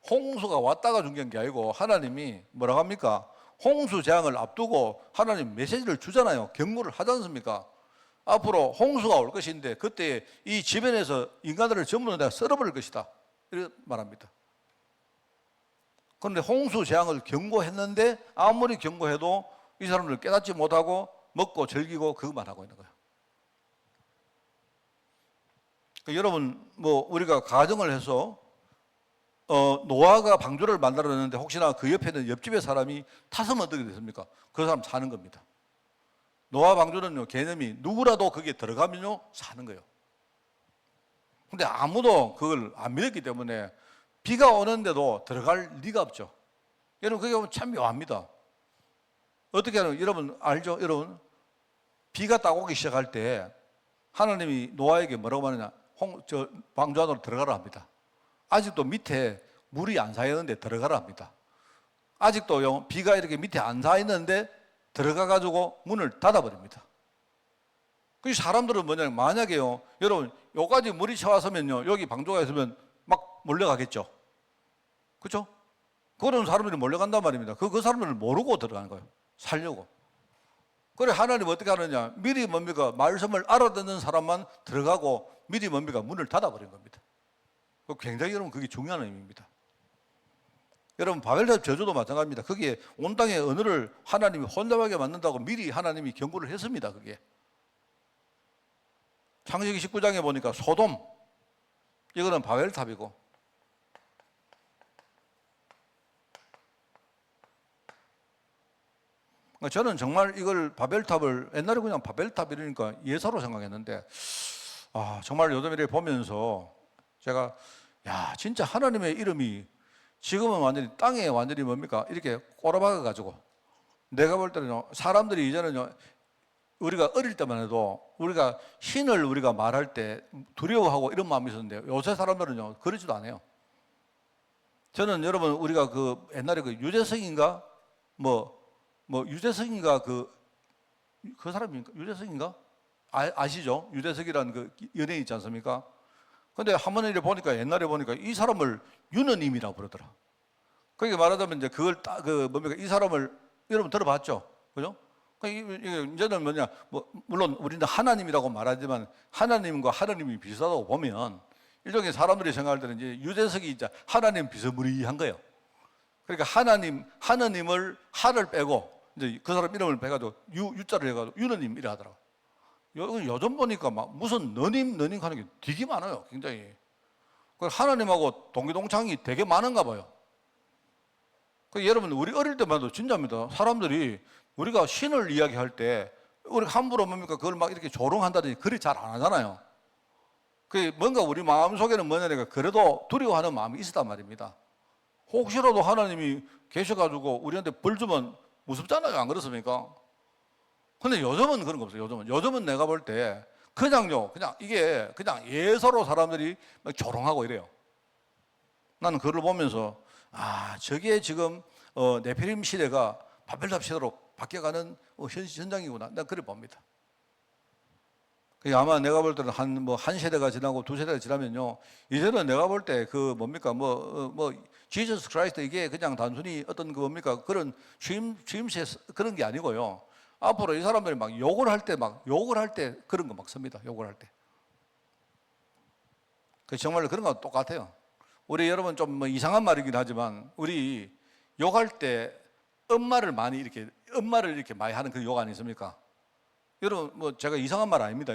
홍수가 왔다가 중요한 게 아니고 하나님이 뭐라고 합니까? 홍수 재앙을 앞두고 하나님 메시지를 주잖아요. 경고를 하지 않습니까? 앞으로 홍수가 올 것인데 그때 이 주변에서 인간들을 전부 다 내가 썰어버릴 것이다. 이렇게 말합니다. 그런데 홍수 재앙을 경고했는데 아무리 경고해도 이 사람들 깨닫지 못하고 먹고 즐기고 그것만 하고 있는 거예요. 그러니까 여러분 우리가 가정을 해서 노아가 방주를 만들어냈는데 혹시나 그 옆에 있는 옆집의 사람이 타서면 어떻게 됐습니까? 그 사람 사는 겁니다. 노아 방주는요 개념이 누구라도 거기에 들어가면요 사는 거예요. 근데 아무도 그걸 안 믿었기 때문에 비가 오는데도 들어갈 리가 없죠. 여러분 그게 보면 참 묘합니다. 어떻게 하면 여러분 알죠? 여러분 비가 딱 오기 시작할 때 하나님이 노아에게 뭐라고 말하냐? 방주 안으로 들어가라 합니다. 아직도 밑에 물이 안 쌓였는데 들어가라 합니다. 아직도요 비가 이렇게 밑에 안 쌓였는데 들어가 가지고 문을 닫아버립니다. 그 사람들은 뭐냐면 만약에요, 여러분 여기까지 물이 차왔으면요, 여기 방조가 있으면 막 몰려가겠죠. 그렇죠? 그런 사람들이 몰려간단 말입니다. 그 사람들을 모르고 들어가는 거예요. 살려고. 그래 하나님 어떻게 하느냐? 미리 뭡니까? 말씀을 알아듣는 사람만 들어가고 미리 뭡니까? 문을 닫아버린 겁니다. 굉장히 여러분 그게 중요한 의미입니다. 여러분 바벨탑 저주도 마찬가지입니다. 거기에 온 땅의 언어를 하나님이 혼잡하게 만든다고 미리 하나님이 경고를 했습니다. 그게 창세기 19장에 보니까 소돔, 이거는 바벨탑이고, 저는 정말 이걸 바벨탑을 옛날에 그냥 바벨탑 이러니까 예사로 생각했는데, 정말 요즘 이렇게 보면서 제가 진짜 하나님의 이름이 지금은 완전히 땅에 완전히 뭡니까? 이렇게 꼬라박아 가지고, 내가 볼 때는요, 사람들이 이제는요, 우리가 어릴 때만 해도 우리가 신을 우리가 말할 때 두려워하고 이런 마음이 있었는데, 요새 사람들은요 그러지도 않아요. 저는 여러분 우리가 그 옛날에 그 유재석인가 유재석인가 그 사람입니까? 유재석인가? 아시죠? 유재석이라는 그 연예인 있지 않습니까? 근데 한 번에 보니까 옛날에 보니까 이 사람을 윤호님이라고 부르더라. 그게 말하자면 이제 그걸 이 사람을 여러분 들어봤죠? 그죠? 이제는 뭐냐, 물론 우리는 하나님이라고 말하지만 하나님과 하나님이 비슷하다고 보면 일종의 사람들이 생각할 때는 이제 유재석이 이제 하나님 비스무리한 거예요. 그러니까 하나님을 하를 빼고 이제 그 사람 이름을 빼가지고 유자를 해가지고 윤호님 이래 하더라고. 요즘 보니까 막 무슨 너님 하는 게 되게 많아요. 굉장히. 하나님하고 동기동창이 되게 많은가 봐요. 여러분 우리 어릴 때만 해도 진짜입니다. 사람들이 우리가 신을 이야기할 때 우리 함부로 뭡니까? 그걸 막 이렇게 조롱한다든지 그리 잘 안 하잖아요. 뭔가 우리 마음속에는 뭐냐니까 그래도 두려워하는 마음이 있었단 말입니다. 혹시라도 하나님이 계셔가지고 우리한테 벌 주면 무섭잖아요. 안 그렇습니까? 근데 요즘은 그런 거 없어요. 요즘은 내가 볼 때 그냥 이게 그냥 예서로 사람들이 막 조롱하고 이래요. 나는 그걸 보면서 저게 지금 네피림 시대가 바벨탑 시대로 바뀌어가는 현장이구나. 난 그래 봅니다. 아마 내가 볼 때는 한 세대가 지나고 두 세대가 지나면요, 이제는 내가 볼 때 지저스 크라이스트 이게 그냥 단순히 어떤 그런 주임새 그런 게 아니고요. 앞으로 이 사람들이 막 욕을 할 때 그런 거 막 씁니다. 욕을 할 때. 정말 그런 거 똑같아요. 우리 여러분 좀 이상한 말이긴 하지만 우리 욕할 때 엄마를 이렇게 많이 하는 그 욕 아니십니까? 여러분 제가 이상한 말 아닙니다.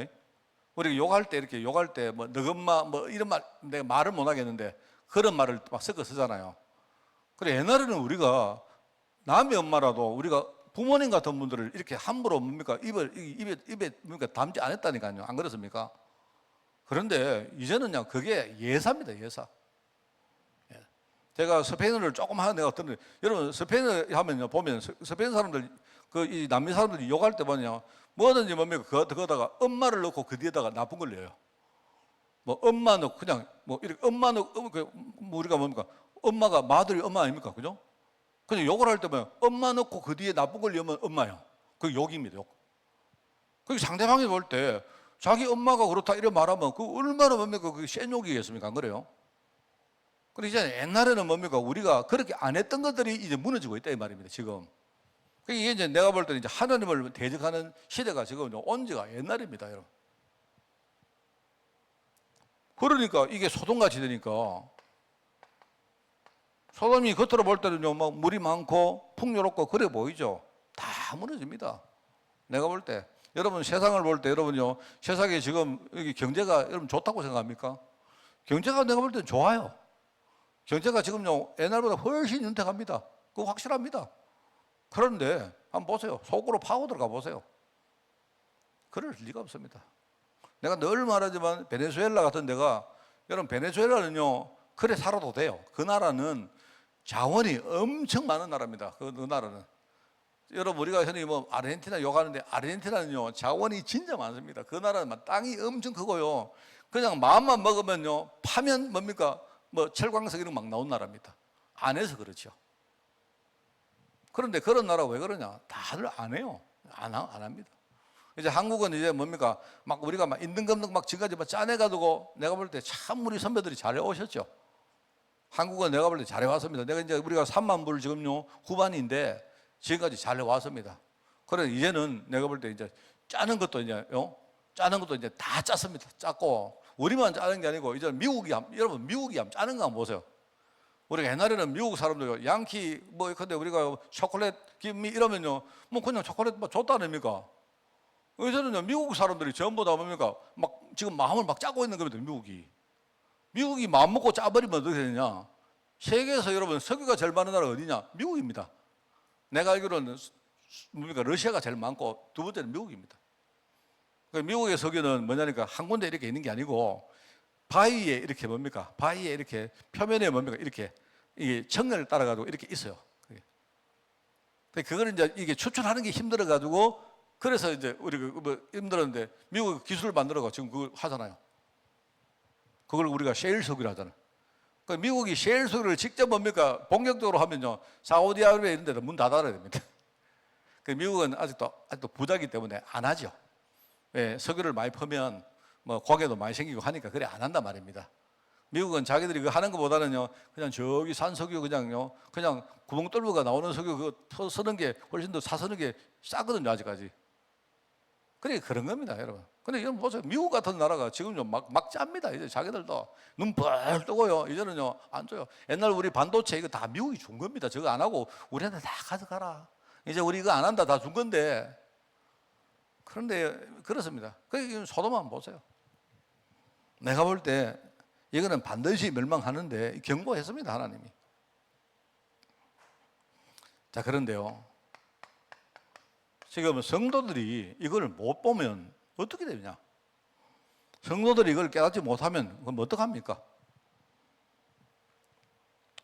우리가 욕할 때 너 엄마 이런 말 내가 말을 못 하겠는데 그런 말을 막 섞어 쓰잖아요. 그래 옛날에는 우리가 남의 엄마라도 우리가 부모님 같은 분들을 이렇게 함부로 입에 담지 않았다니까요. 안 그렇습니까? 그런데 이제는요 그게 예사입니다. 예사. 제가 스페인어를 조금 하는 내가 듣는데 여러분 스페인어 하면요 보면 스페인 사람들 이 남미 사람들이 욕할 때 보면요 뭐든지 그거다가 엄마를 넣고 그 뒤에다가 나쁜 걸 내요. 엄마 넣고 그냥 이렇게 엄마 넣고 우리가 뭡니까? 엄마가 마들이 엄마 아닙니까? 그죠? 그냥 욕을 할 때 보면 엄마 넣고 그 뒤에 나쁜 걸 넣으면 엄마예요. 그게 욕입니다. 욕. 상대방이 볼 때 자기 엄마가 그렇다 이렇게 말하면 얼마나 뭡니까? 그게 센 욕이겠습니까? 안 그래요? 그런데 이제 옛날에는 뭡니까? 우리가 그렇게 안 했던 것들이 이제 무너지고 있다 이 말입니다. 지금. 이게 이제 내가 볼 때는 이제 하나님을 대적하는 시대가 지금 온 지가 옛날입니다, 여러분. 그러니까 이게 소돔같이 되니까 소돔이 겉으로 볼 때는요, 막 물이 많고 풍요롭고 그래 보이죠. 다 무너집니다. 내가 볼 때. 여러분 세상을 볼 때 여러분요, 세상에 지금 여기 경제가 여러분 좋다고 생각합니까? 경제가 내가 볼 때는 좋아요. 경제가 지금요 옛날보다 훨씬 윤택합니다. 그거 확실합니다. 그런데 한번 보세요. 속으로 파고 들어가 보세요. 그럴 리가 없습니다. 내가 늘 말하지만 베네수엘라 같은 데가 여러분 베네수엘라는요 그래 살아도 돼요. 그 나라는 자원이 엄청 많은 나라입니다. 그 나라는 여러분 우리가 흔히 아르헨티나 욕하는데 아르헨티나는요 자원이 진짜 많습니다. 그 나라는 땅이 엄청 크고요. 그냥 마음만 먹으면요 파면 뭡니까? 철광석 이런 거 막 나온 나라입니다. 안에서 그렇죠. 그런데 그런 나라 왜 그러냐? 다들 안 해요. 안 합니다. 이제 한국은 이제 뭡니까? 막 우리가 막 있는 거 없는 거 막 지금까지 막 짜내가지고 내가 볼 때 참 우리 선배들이 잘해 오셨죠. 한국은 내가 볼 때 잘해 왔습니다. 내가 이제 우리가 3만 불 지금요 후반인데 지금까지 잘해 왔습니다. 그래 이제는 내가 볼 때 이제 짜는 것도 이제 짜는 것도 이제 다 짰습니다. 짰고 우리만 짜는 게 아니고 이제 여러분 미국이 짜는 거 한번 보세요. 우리가 옛날에는 미국 사람들 양키 뭐 근데 우리가 초콜릿 김미 이러면요 뭐 그냥 초콜릿 뭐 줬다 아닙니까? 요새는요 미국 사람들이 전부 다 뭡니까 막 지금 마음을 막 짜고 있는 겁니다. 미국이 마음 먹고 짜버리면 어떻게 되냐? 세계에서 여러분 석유가 제일 많은 나라 어디냐? 미국입니다. 내가 알기로는 뭡니까 러시아가 제일 많고 두 번째는 미국입니다. 그러니까 미국의 석유는 뭐냐니까 한 군데 이렇게 있는 게 아니고 바위에 이렇게 뭡니까? 바위에 이렇게 표면에 뭡니까? 이렇게 이게 정렬을 따라가지고 이렇게 있어요. 그걸 이제 이게 추출하는 게 힘들어가지고 그래서 이제 우리가 뭐 힘들었는데 미국 기술을 만들어가 지금 그걸 하잖아요. 그걸 우리가 셰일 석유를 하잖아요. 그러니까 미국이 셰일 석유를 직접 뭡니까? 본격적으로 하면요 사우디아라비아 이런 데도 문 닫아야 됩니다. 그 미국은 아직도 부자기 때문에 안 하죠. 예, 석유를 많이 퍼면 뭐 고개도 많이 생기고 하니까 그래 안 한단 말입니다. 미국은 자기들이 그 하는 것보다는요 그냥 저기 산 석유 그냥 구멍 뚫고가 나오는 석유 그거 쓰는 게 훨씬 더 사서는 게 싸거든요 아직까지. 그래 그런 겁니다 여러분. 근데 이건 보세요 미국 같은 나라가 지금 좀 막 짭니다. 이제 자기들도 눈 뻘 뜨고요 이제는요 안 줘요. 옛날 우리 반도체 이거 다 미국이 준 겁니다. 저거 안 하고 우리한테 다 가져가라. 이제 우리 이거 안 한다 다 준 건데. 그런데 그렇습니다. 그 소돔만 보세요. 내가 볼 때 이거는 반드시 멸망하는데 경고했습니다 하나님이. 자 그런데요 지금 성도들이 이걸 못 보면 어떻게 되냐? 성도들이 이걸 깨닫지 못하면 그럼 어떡합니까?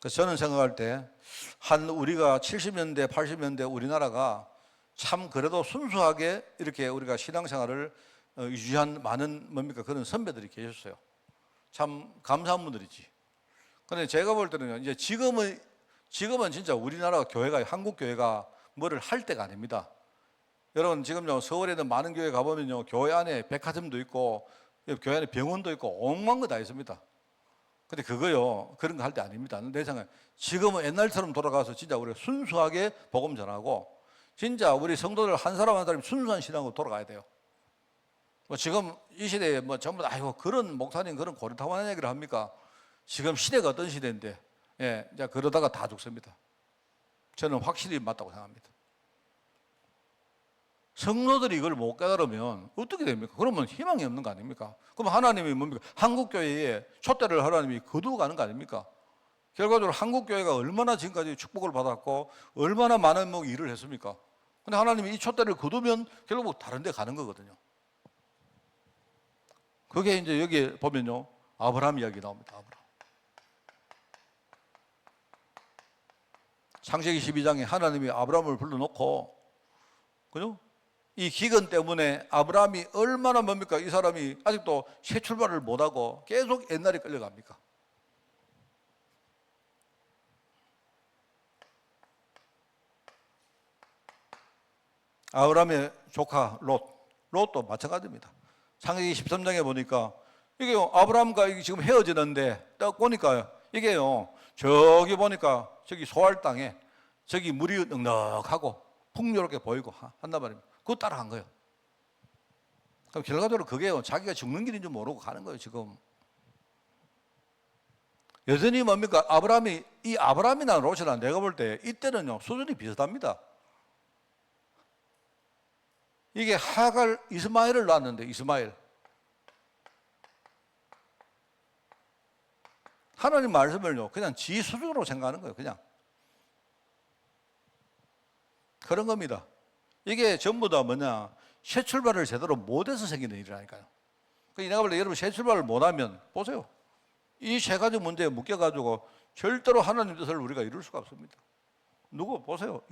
그래서 저는 생각할 때 우리가 70년대 80년대 우리나라가 참 그래도 순수하게 이렇게 우리가 신앙생활을 유지한 많은 뭡니까 그런 선배들이 계셨어요. 참 감사한 분들이지. 그런데 제가 볼 때는요 이제 지금은 진짜 우리나라 교회가 한국 교회가 뭐를 할 때가 아닙니다. 여러분 지금요 서울에는 많은 교회 가보면요 교회 안에 백화점도 있고 교회 안에 병원도 있고 엉망 거 다 있습니다. 근데 그거요 그런 거 할 때 아닙니다. 내 생각에 지금은 옛날처럼 돌아가서 진짜 우리가 순수하게 복음 전하고 진짜 우리 성도들 한 사람 한 사람이 순수한 신앙으로 돌아가야 돼요. 뭐 지금 이 시대에 뭐 전부 다 아이고 그런 목사님 그런 고리타분한 얘기를 합니까? 지금 시대가 어떤 시대인데 예, 이제 그러다가 다 죽습니다. 저는 확실히 맞다고 생각합니다. 성도들이 이걸 못 깨달으면 어떻게 됩니까? 그러면 희망이 없는 거 아닙니까? 그럼 하나님이 뭡니까? 한국교회에 촛대를 하나님이 거두어 가는 거 아닙니까? 결과적으로 한국교회가 얼마나 지금까지 축복을 받았고 얼마나 많은 뭐 일을 했습니까? 근데 하나님이 이 촛대를 거두면 결국 다른 데 가는 거거든요. 그게 이제 여기 보면요 아브라함 이야기 나옵니다. 아브라함. 창세기 12장에 하나님이 아브라함을 불러놓고 그죠? 이 기근 때문에 아브라함이 얼마나 뭡니까? 이 사람이 아직도 새 출발을 못하고 계속 옛날에 끌려갑니까? 아브라함의 조카 롯도 마찬가지입니다. 창세기 13장에 보니까 이게요 아브라함과 이게 지금 헤어지는데 딱 보니까 이게요 저기 보니까 저기 소알 땅에 저기 물이 넉넉하고 풍요롭게 보이고 한단 말입니다. 그거 따라간 거예요. 그럼 결과적으로 그게요 자기가 죽는 길인 줄 모르고 가는 거예요 지금. 여전히 뭡니까 이 아브라함이나 롯이나 내가 볼 때 이때는요 수준이 비슷합니다. 이게 하갈 이스마엘을 낳았는데 이스마엘 하나님 말씀을요 그냥 지 수준으로 생각하는 거예요. 그냥 그런 겁니다. 이게 전부 다 뭐냐 새 출발을 제대로 못해서 생기는 일이라니까요. 그러니까 내가 볼 때 여러분 새 출발을 못하면 보세요. 이 세 가지 문제에 묶여가지고 절대로 하나님 뜻을 우리가 이룰 수가 없습니다. 누구 보세요.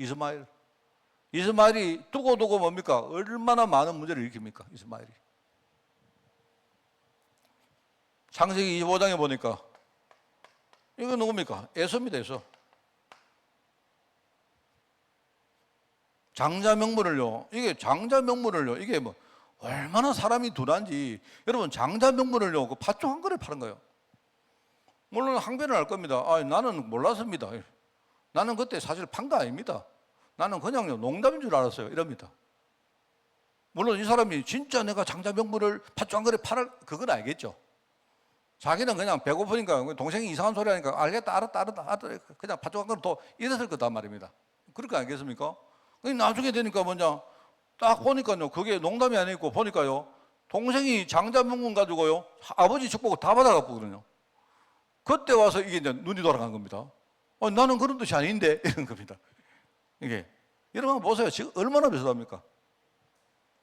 이스마엘이 두고 뭡니까 얼마나 많은 문제를 일으킵니까 이스마엘이. 창세기 25장에 보니까 이거 누굽니까 에서입니다. 에서. 장자 명분을요. 이게 장자 명분을요. 이게 뭐 얼마나 사람이 둔한지. 여러분 장자 명분을요. 그 팥죽 한 그릇 파는 거예요. 물론 항변을 할 겁니다. 아, 나는 몰랐습니다. 나는 그때 사실 판 거 아닙니다. 나는 그냥 농담인 줄 알았어요. 이럽니다. 물론 이 사람이 진짜 내가 장자 명분을 팥죽 한 그릇 팔을 그건 알겠죠. 자기는 그냥 배고프니까 동생이 이상한 소리 하니까 알겠다, 알았다. 그냥 팥죽 한 그릇 더 이랬을 거단 말입니다. 그럴 거 아니겠습니까? 나중에 되니까 뭐냐, 딱 보니까요, 그게 농담이 아니고 보니까요, 동생이 장자 명분 가지고요, 아버지 축복을 다 받아갔거든요. 그때 와서 이게 이제 눈이 돌아간 겁니다. 나는 그런 뜻이 아닌데 이런 겁니다. 이게 여러분 보세요. 지금 얼마나 비슷합니까?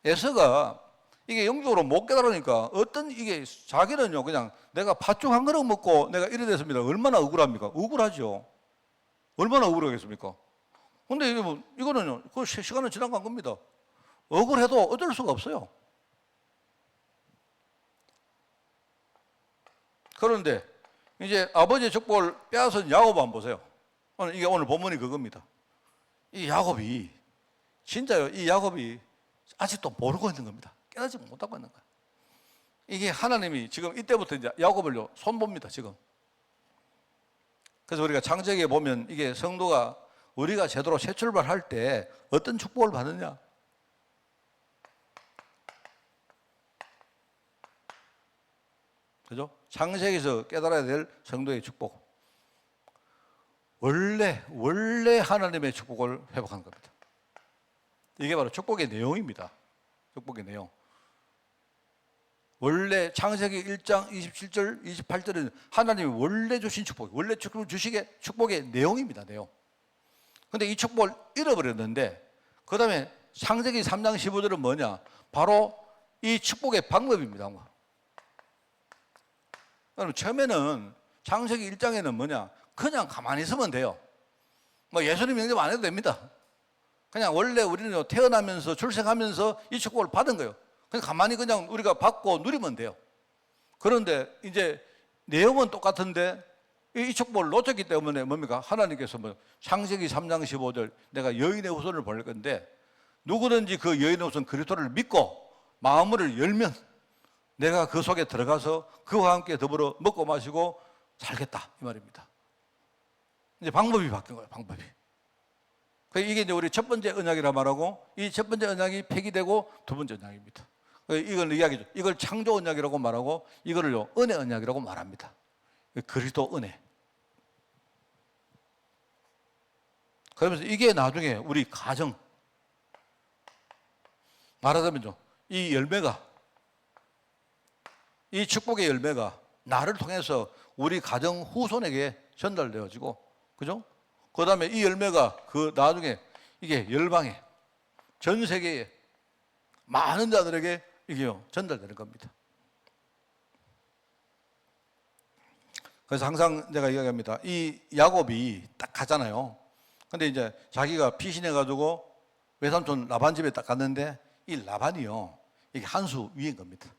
에서가 이게 영적으로 못 깨달으니까 어떤 이게 자기는요 그냥 내가 팥죽 한 그릇 먹고 내가 이래 됐습니다. 얼마나 억울합니까? 억울하죠. 얼마나 억울하겠습니까? 근데 이거는요 그 시간은 지나간 겁니다. 억울해도 어쩔 수가 없어요. 그런데 이제 아버지의 축복을 빼앗은 야곱 한번 보세요. 이게 오늘 본문이 그겁니다. 이 야곱이 진짜요. 이 야곱이 아직도 모르고 있는 겁니다. 깨닫지 못하고 있는 거예요. 이게 하나님이 지금 이때부터 이제 야곱을요 손봅니다. 지금. 그래서 우리가 창세기에 보면 이게 성도가 우리가 제대로 새 출발할 때 어떤 축복을 받느냐? 그죠? 창세기에서 깨달아야 될 성도의 축복. 원래 하나님의 축복을 회복하는 겁니다. 이게 바로 축복의 내용입니다. 축복의 내용. 원래 창세기 1장 27절, 28절은 하나님이 원래 주신 축복, 원래 주시게 축복의 내용입니다. 내용. 근데 이 축복을 잃어버렸는데 그 다음에 창세기 3장 15절은 뭐냐? 바로 이 축복의 방법입니다. 그럼 처음에는 창세기 1장에는 뭐냐? 그냥 가만히 있으면 돼요. 뭐 예수님 영접 안 해도 됩니다. 그냥 원래 우리는 태어나면서 출생하면서 이 축복을 받은 거예요. 그냥 가만히 그냥 우리가 받고 누리면 돼요. 그런데 이제 내용은 똑같은데 이 축복을 놓쳤기 때문에 뭡니까? 하나님께서 뭐 창세기 3장 15절 내가 여인의 후손을 보낼 건데 누구든지 그 여인의 후손 그리스도를 믿고 마음을 열면 내가 그 속에 들어가서 그와 함께 더불어 먹고 마시고 살겠다 이 말입니다. 이제 방법이 바뀐 거예요. 방법이. 이게 이제 우리 첫 번째 언약이라 말하고 이 첫 번째 언약이 폐기되고 두 번째 언약입니다. 이걸 이야기죠. 이걸 창조 언약이라고 말하고 이거를요 은혜 언약이라고 말합니다. 그리스도 은혜. 그러면서 이게 나중에 우리 가정 말하자면요 이 열매가 이 축복의 열매가 나를 통해서 우리 가정 후손에게 전달되어지고 그죠? 그 다음에 이 열매가 그 나중에 이게 열방에 전 세계에 많은 자들에게 이게요 전달되는 겁니다. 그래서 항상 제가 이야기합니다. 이 야곱이 딱 가잖아요. 근데 이제 자기가 피신해가지고 외삼촌 라반 집에 딱 갔는데 이 라반이요 이게 한 수 위인 겁니다.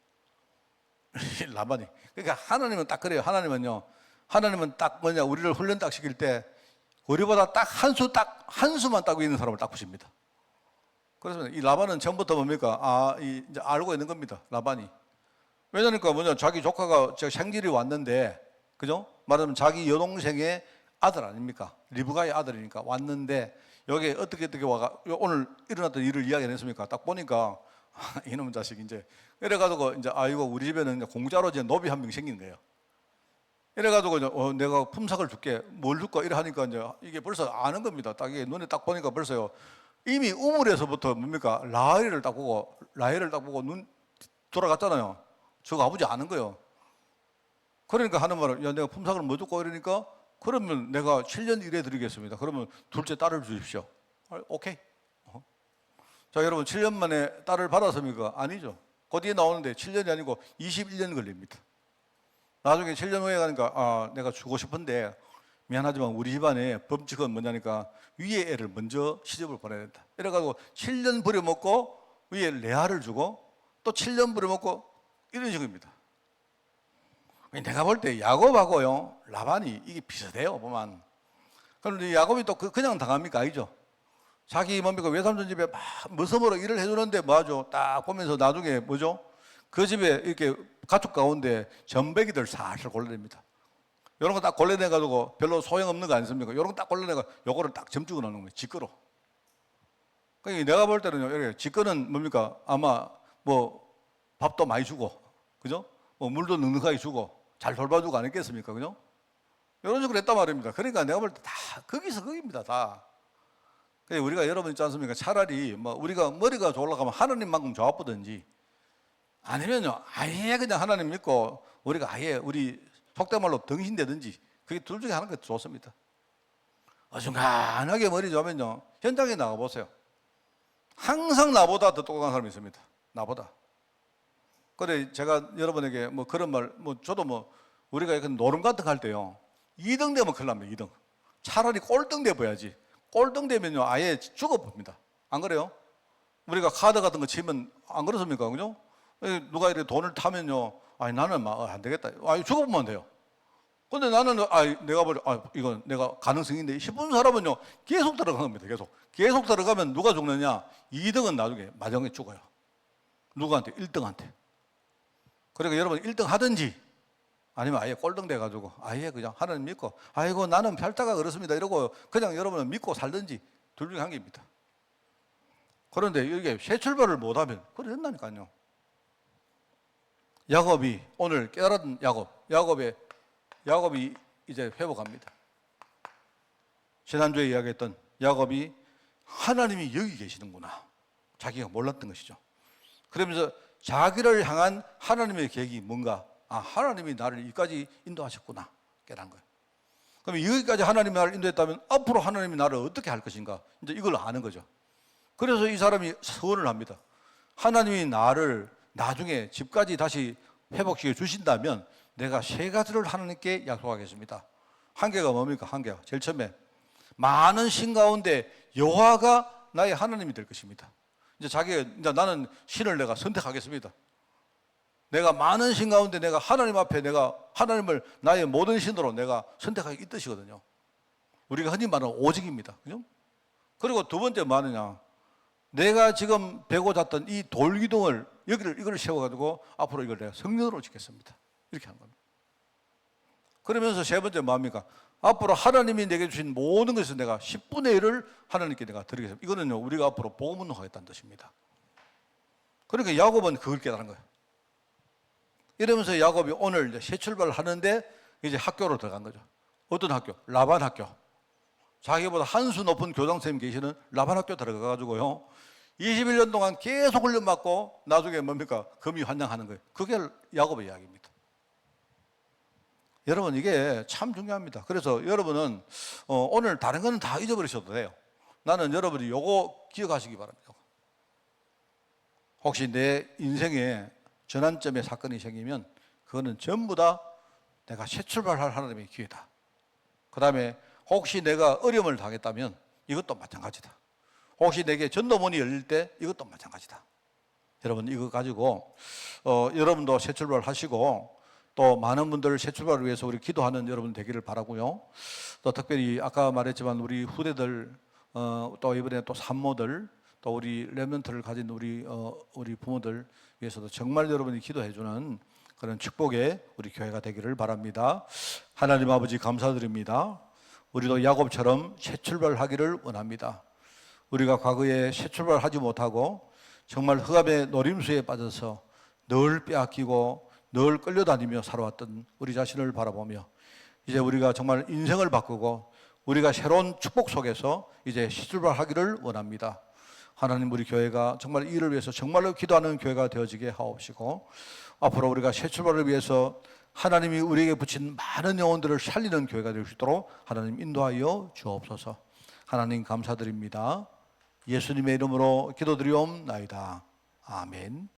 라반이. 그러니까 하나님은 딱 그래요. 하나님은 딱 뭐냐 우리를 훈련 딱 시킬 때 우리보다 딱 한 수만 따고 있는 사람을 딱 보십니다. 그래서 이 라반은 처음부터 뭡니까? 이제 알고 있는 겁니다. 라반이. 왜냐니까 뭐냐 자기 조카가 생질이 왔는데 그죠? 말하자면 자기 여동생의 아들 아닙니까? 리브가의 아들이니까 왔는데 여기 어떻게 와가 오늘 일어났던 일을 이야기 안 했습니까? 딱 보니까 이놈 자식 이제 이래가지고 이제 이거 우리 집에는 이제 공짜로 이제 노비 한 명 생긴 거예요. 이래가지고 이제 내가 품삯을 줄게 뭘 줄까 이래 하니까 이제 이게 벌써 아는 겁니다. 딱 이게 눈에 딱 보니까 벌써요 이미 우물에서부터 뭡니까 라헬을 딱 보고 눈 돌아갔잖아요. 저거 아버지 아는 거예요. 그러니까 하는 말은 야 내가 품삯을 뭐 줄까 이러니까 그러면 내가 7년 일해 드리겠습니다. 그러면 둘째 딸을 주십시오. 오케이. 자 여러분 7년 만에 딸을 받았습니까? 아니죠. 그 뒤에 나오는데 7년이 아니고 21년 걸립니다. 나중에 7년 후에 가니까 내가 주고 싶은데 미안하지만 우리 집안의 법칙은 뭐냐니까 위에 애를 먼저 시집을 보내야 된다. 이래가지고 7년 부려먹고 위에 레아를 주고 또 7년 부려먹고 이런 식입니다. 내가 볼 때 야곱하고요 라반이 이게 비슷해요 보면. 그런데 야곱이 또 그냥 당합니까? 아니죠. 자기 뭡니까 외삼촌 집에 막 머슴으로 일을 해주는데 뭐하죠? 딱 보면서 나중에 뭐죠? 그 집에 이렇게 가축 가운데 전배기들 살살 골라냅니다. 이런 거 딱 골라내가지고 별로 소용없는 거 아니습니까? 이런 거 딱 골라내가 요거를 딱 점찍어 놓는 거예요. 직거로. 그러니까 내가 볼 때는요, 이렇게 직거는 뭡니까? 아마 뭐 밥도 많이 주고, 그죠? 뭐 물도 넉넉하게 주고, 잘 돌봐주고 아니겠습니까? 그죠? 이런 식으로 했단 말입니다. 그러니까 내가 볼 때 다 거기서 거기입니다, 다. 그래서 우리가 여러분 있지 않습니까? 차라리 뭐 우리가 머리가 좋으려고 하면 하나님만큼 좋아보든지 아니면요, 아예 그냥 하나님 믿고 우리가 아예 우리 속된 말로 덩신되든지 그게 둘 중에 하나가 좋습니다. 어중간하게 머리 좋으면요, 현장에 나가보세요. 항상 나보다 더 똑똑한 사람이 있습니다. 나보다. 그래, 제가 여러분에게 뭐 그런 말, 뭐 저도 뭐 우리가 약간 노름 같은 거 할 때요, 2등 되면 큰일 납니다, 2등. 차라리 꼴등 돼봐야지. 꼴등 되면요, 아예 죽어봅니다. 안 그래요? 우리가 카드 같은 거 치면 안 그렇습니까? 그죠? 누가 이렇게 돈을 타면요, 아니, 나는 막 안 되겠다. 아니, 죽어보면 돼요. 근데 나는, 내가 이건 내가 가능성인데 싶은 사람은요, 계속 들어가는 겁니다. 계속 들어가면 누가 죽느냐? 2등은 나중에 마지막에 죽어요. 누구한테? 1등한테. 그러니까 여러분 1등 하든지 아니면 아예 꼴등 돼가지고 아예 그냥 하나님 믿고 아이고 나는 별자가 그렇습니다 이러고 그냥 여러분은 믿고 살든지 둘 중에 한 개입니다. 그런데 이게 새 출발을 못하면 그래 된다니까요. 야곱이 오늘 깨달은 야곱이 이제 회복합니다. 지난주에 이야기했던 야곱이 하나님이 여기 계시는구나 자기가 몰랐던 것이죠. 그러면서 자기를 향한 하나님의 계획이 뭔가, 하나님이 나를 여기까지 인도하셨구나 깨달은 거예요. 그럼 여기까지 하나님이 나를 인도했다면 앞으로 하나님이 나를 어떻게 할 것인가, 이제 이걸 아는 거죠. 그래서 이 사람이 서원을 합니다. 하나님이 나를 나중에 집까지 다시 회복시켜 주신다면 내가 세 가지를 하나님께 약속하겠습니다. 한 개가 뭡니까? 한 개가 제일 처음에 많은 신 가운데 여호와가 나의 하나님이 될 것입니다. 이제 나는 신을 내가 선택하겠습니다. 내가 많은 신 가운데 내가 하나님 앞에 내가 하나님을 나의 모든 신으로 내가 선택하기 이 뜻이거든요. 우리가 흔히 말하는 오직입니다. 그죠? 그리고 두 번째 뭐하느냐? 내가 지금 베고 잤던 이 돌기둥을 이걸 세워가지고 앞으로 이걸 내가 성전으로 짓겠습니다. 이렇게 하는 겁니다. 그러면서 세 번째 뭐합니까? 앞으로 하나님이 내게 주신 모든 것을 내가 10분의 1을 하나님께 내가 드리겠습니다. 이거는요, 우리가 앞으로 복음 운동하겠다는 뜻입니다. 그러니까 야곱은 그걸 깨달은 거예요. 이러면서 야곱이 오늘 이제 새 출발을 하는데 이제 학교로 들어간 거죠. 어떤 학교? 라반 학교. 자기보다 한 수 높은 교장선생님 계시는 라반 학교 들어가가지고요, 21년 동안 계속 훈련받고 나중에 뭡니까? 금이환장하는 거예요. 그게 야곱의 이야기입니다. 여러분 이게 참 중요합니다. 그래서 여러분은 오늘 다른 거는 다 잊어버리셔도 돼요. 나는 여러분이 요거 기억하시기 바랍니다. 혹시 내 인생에 전환점의 사건이 생기면 그거는 전부 다 내가 새 출발할 하나님의 기회다. 그 다음에 혹시 내가 어려움을 당했다면 이것도 마찬가지다. 혹시 내게 전도문이 열릴 때 이것도 마찬가지다. 여러분 이거 가지고 여러분도 새 출발 하시고 또 많은 분들 새 출발을 위해서 우리 기도하는 여러분 되기를 바라고요. 또 특별히 아까 말했지만 우리 후대들 또 이번에 또 산모들 또 우리 렘넌트를 가진 우리 부모들 위해서도 정말 여러분이 기도해 주는 그런 축복의 우리 교회가 되기를 바랍니다. 하나님 아버지 감사드립니다. 우리도 야곱처럼 새 출발하기를 원합니다. 우리가 과거에 새 출발하지 못하고 정말 흑암의 노림수에 빠져서 늘 빼앗기고 늘 끌려다니며 살아왔던 우리 자신을 바라보며 이제 우리가 정말 인생을 바꾸고 우리가 새로운 축복 속에서 이제 새 출발하기를 원합니다. 하나님 우리 교회가 정말 이를 위해서 정말로 기도하는 교회가 되어지게 하옵시고 앞으로 우리가 새 출발을 위해서 하나님이 우리에게 붙인 많은 영혼들을 살리는 교회가 될 수 있도록 하나님 인도하여 주옵소서. 하나님 감사드립니다. 예수님의 이름으로 기도드리옵나이다. 아멘.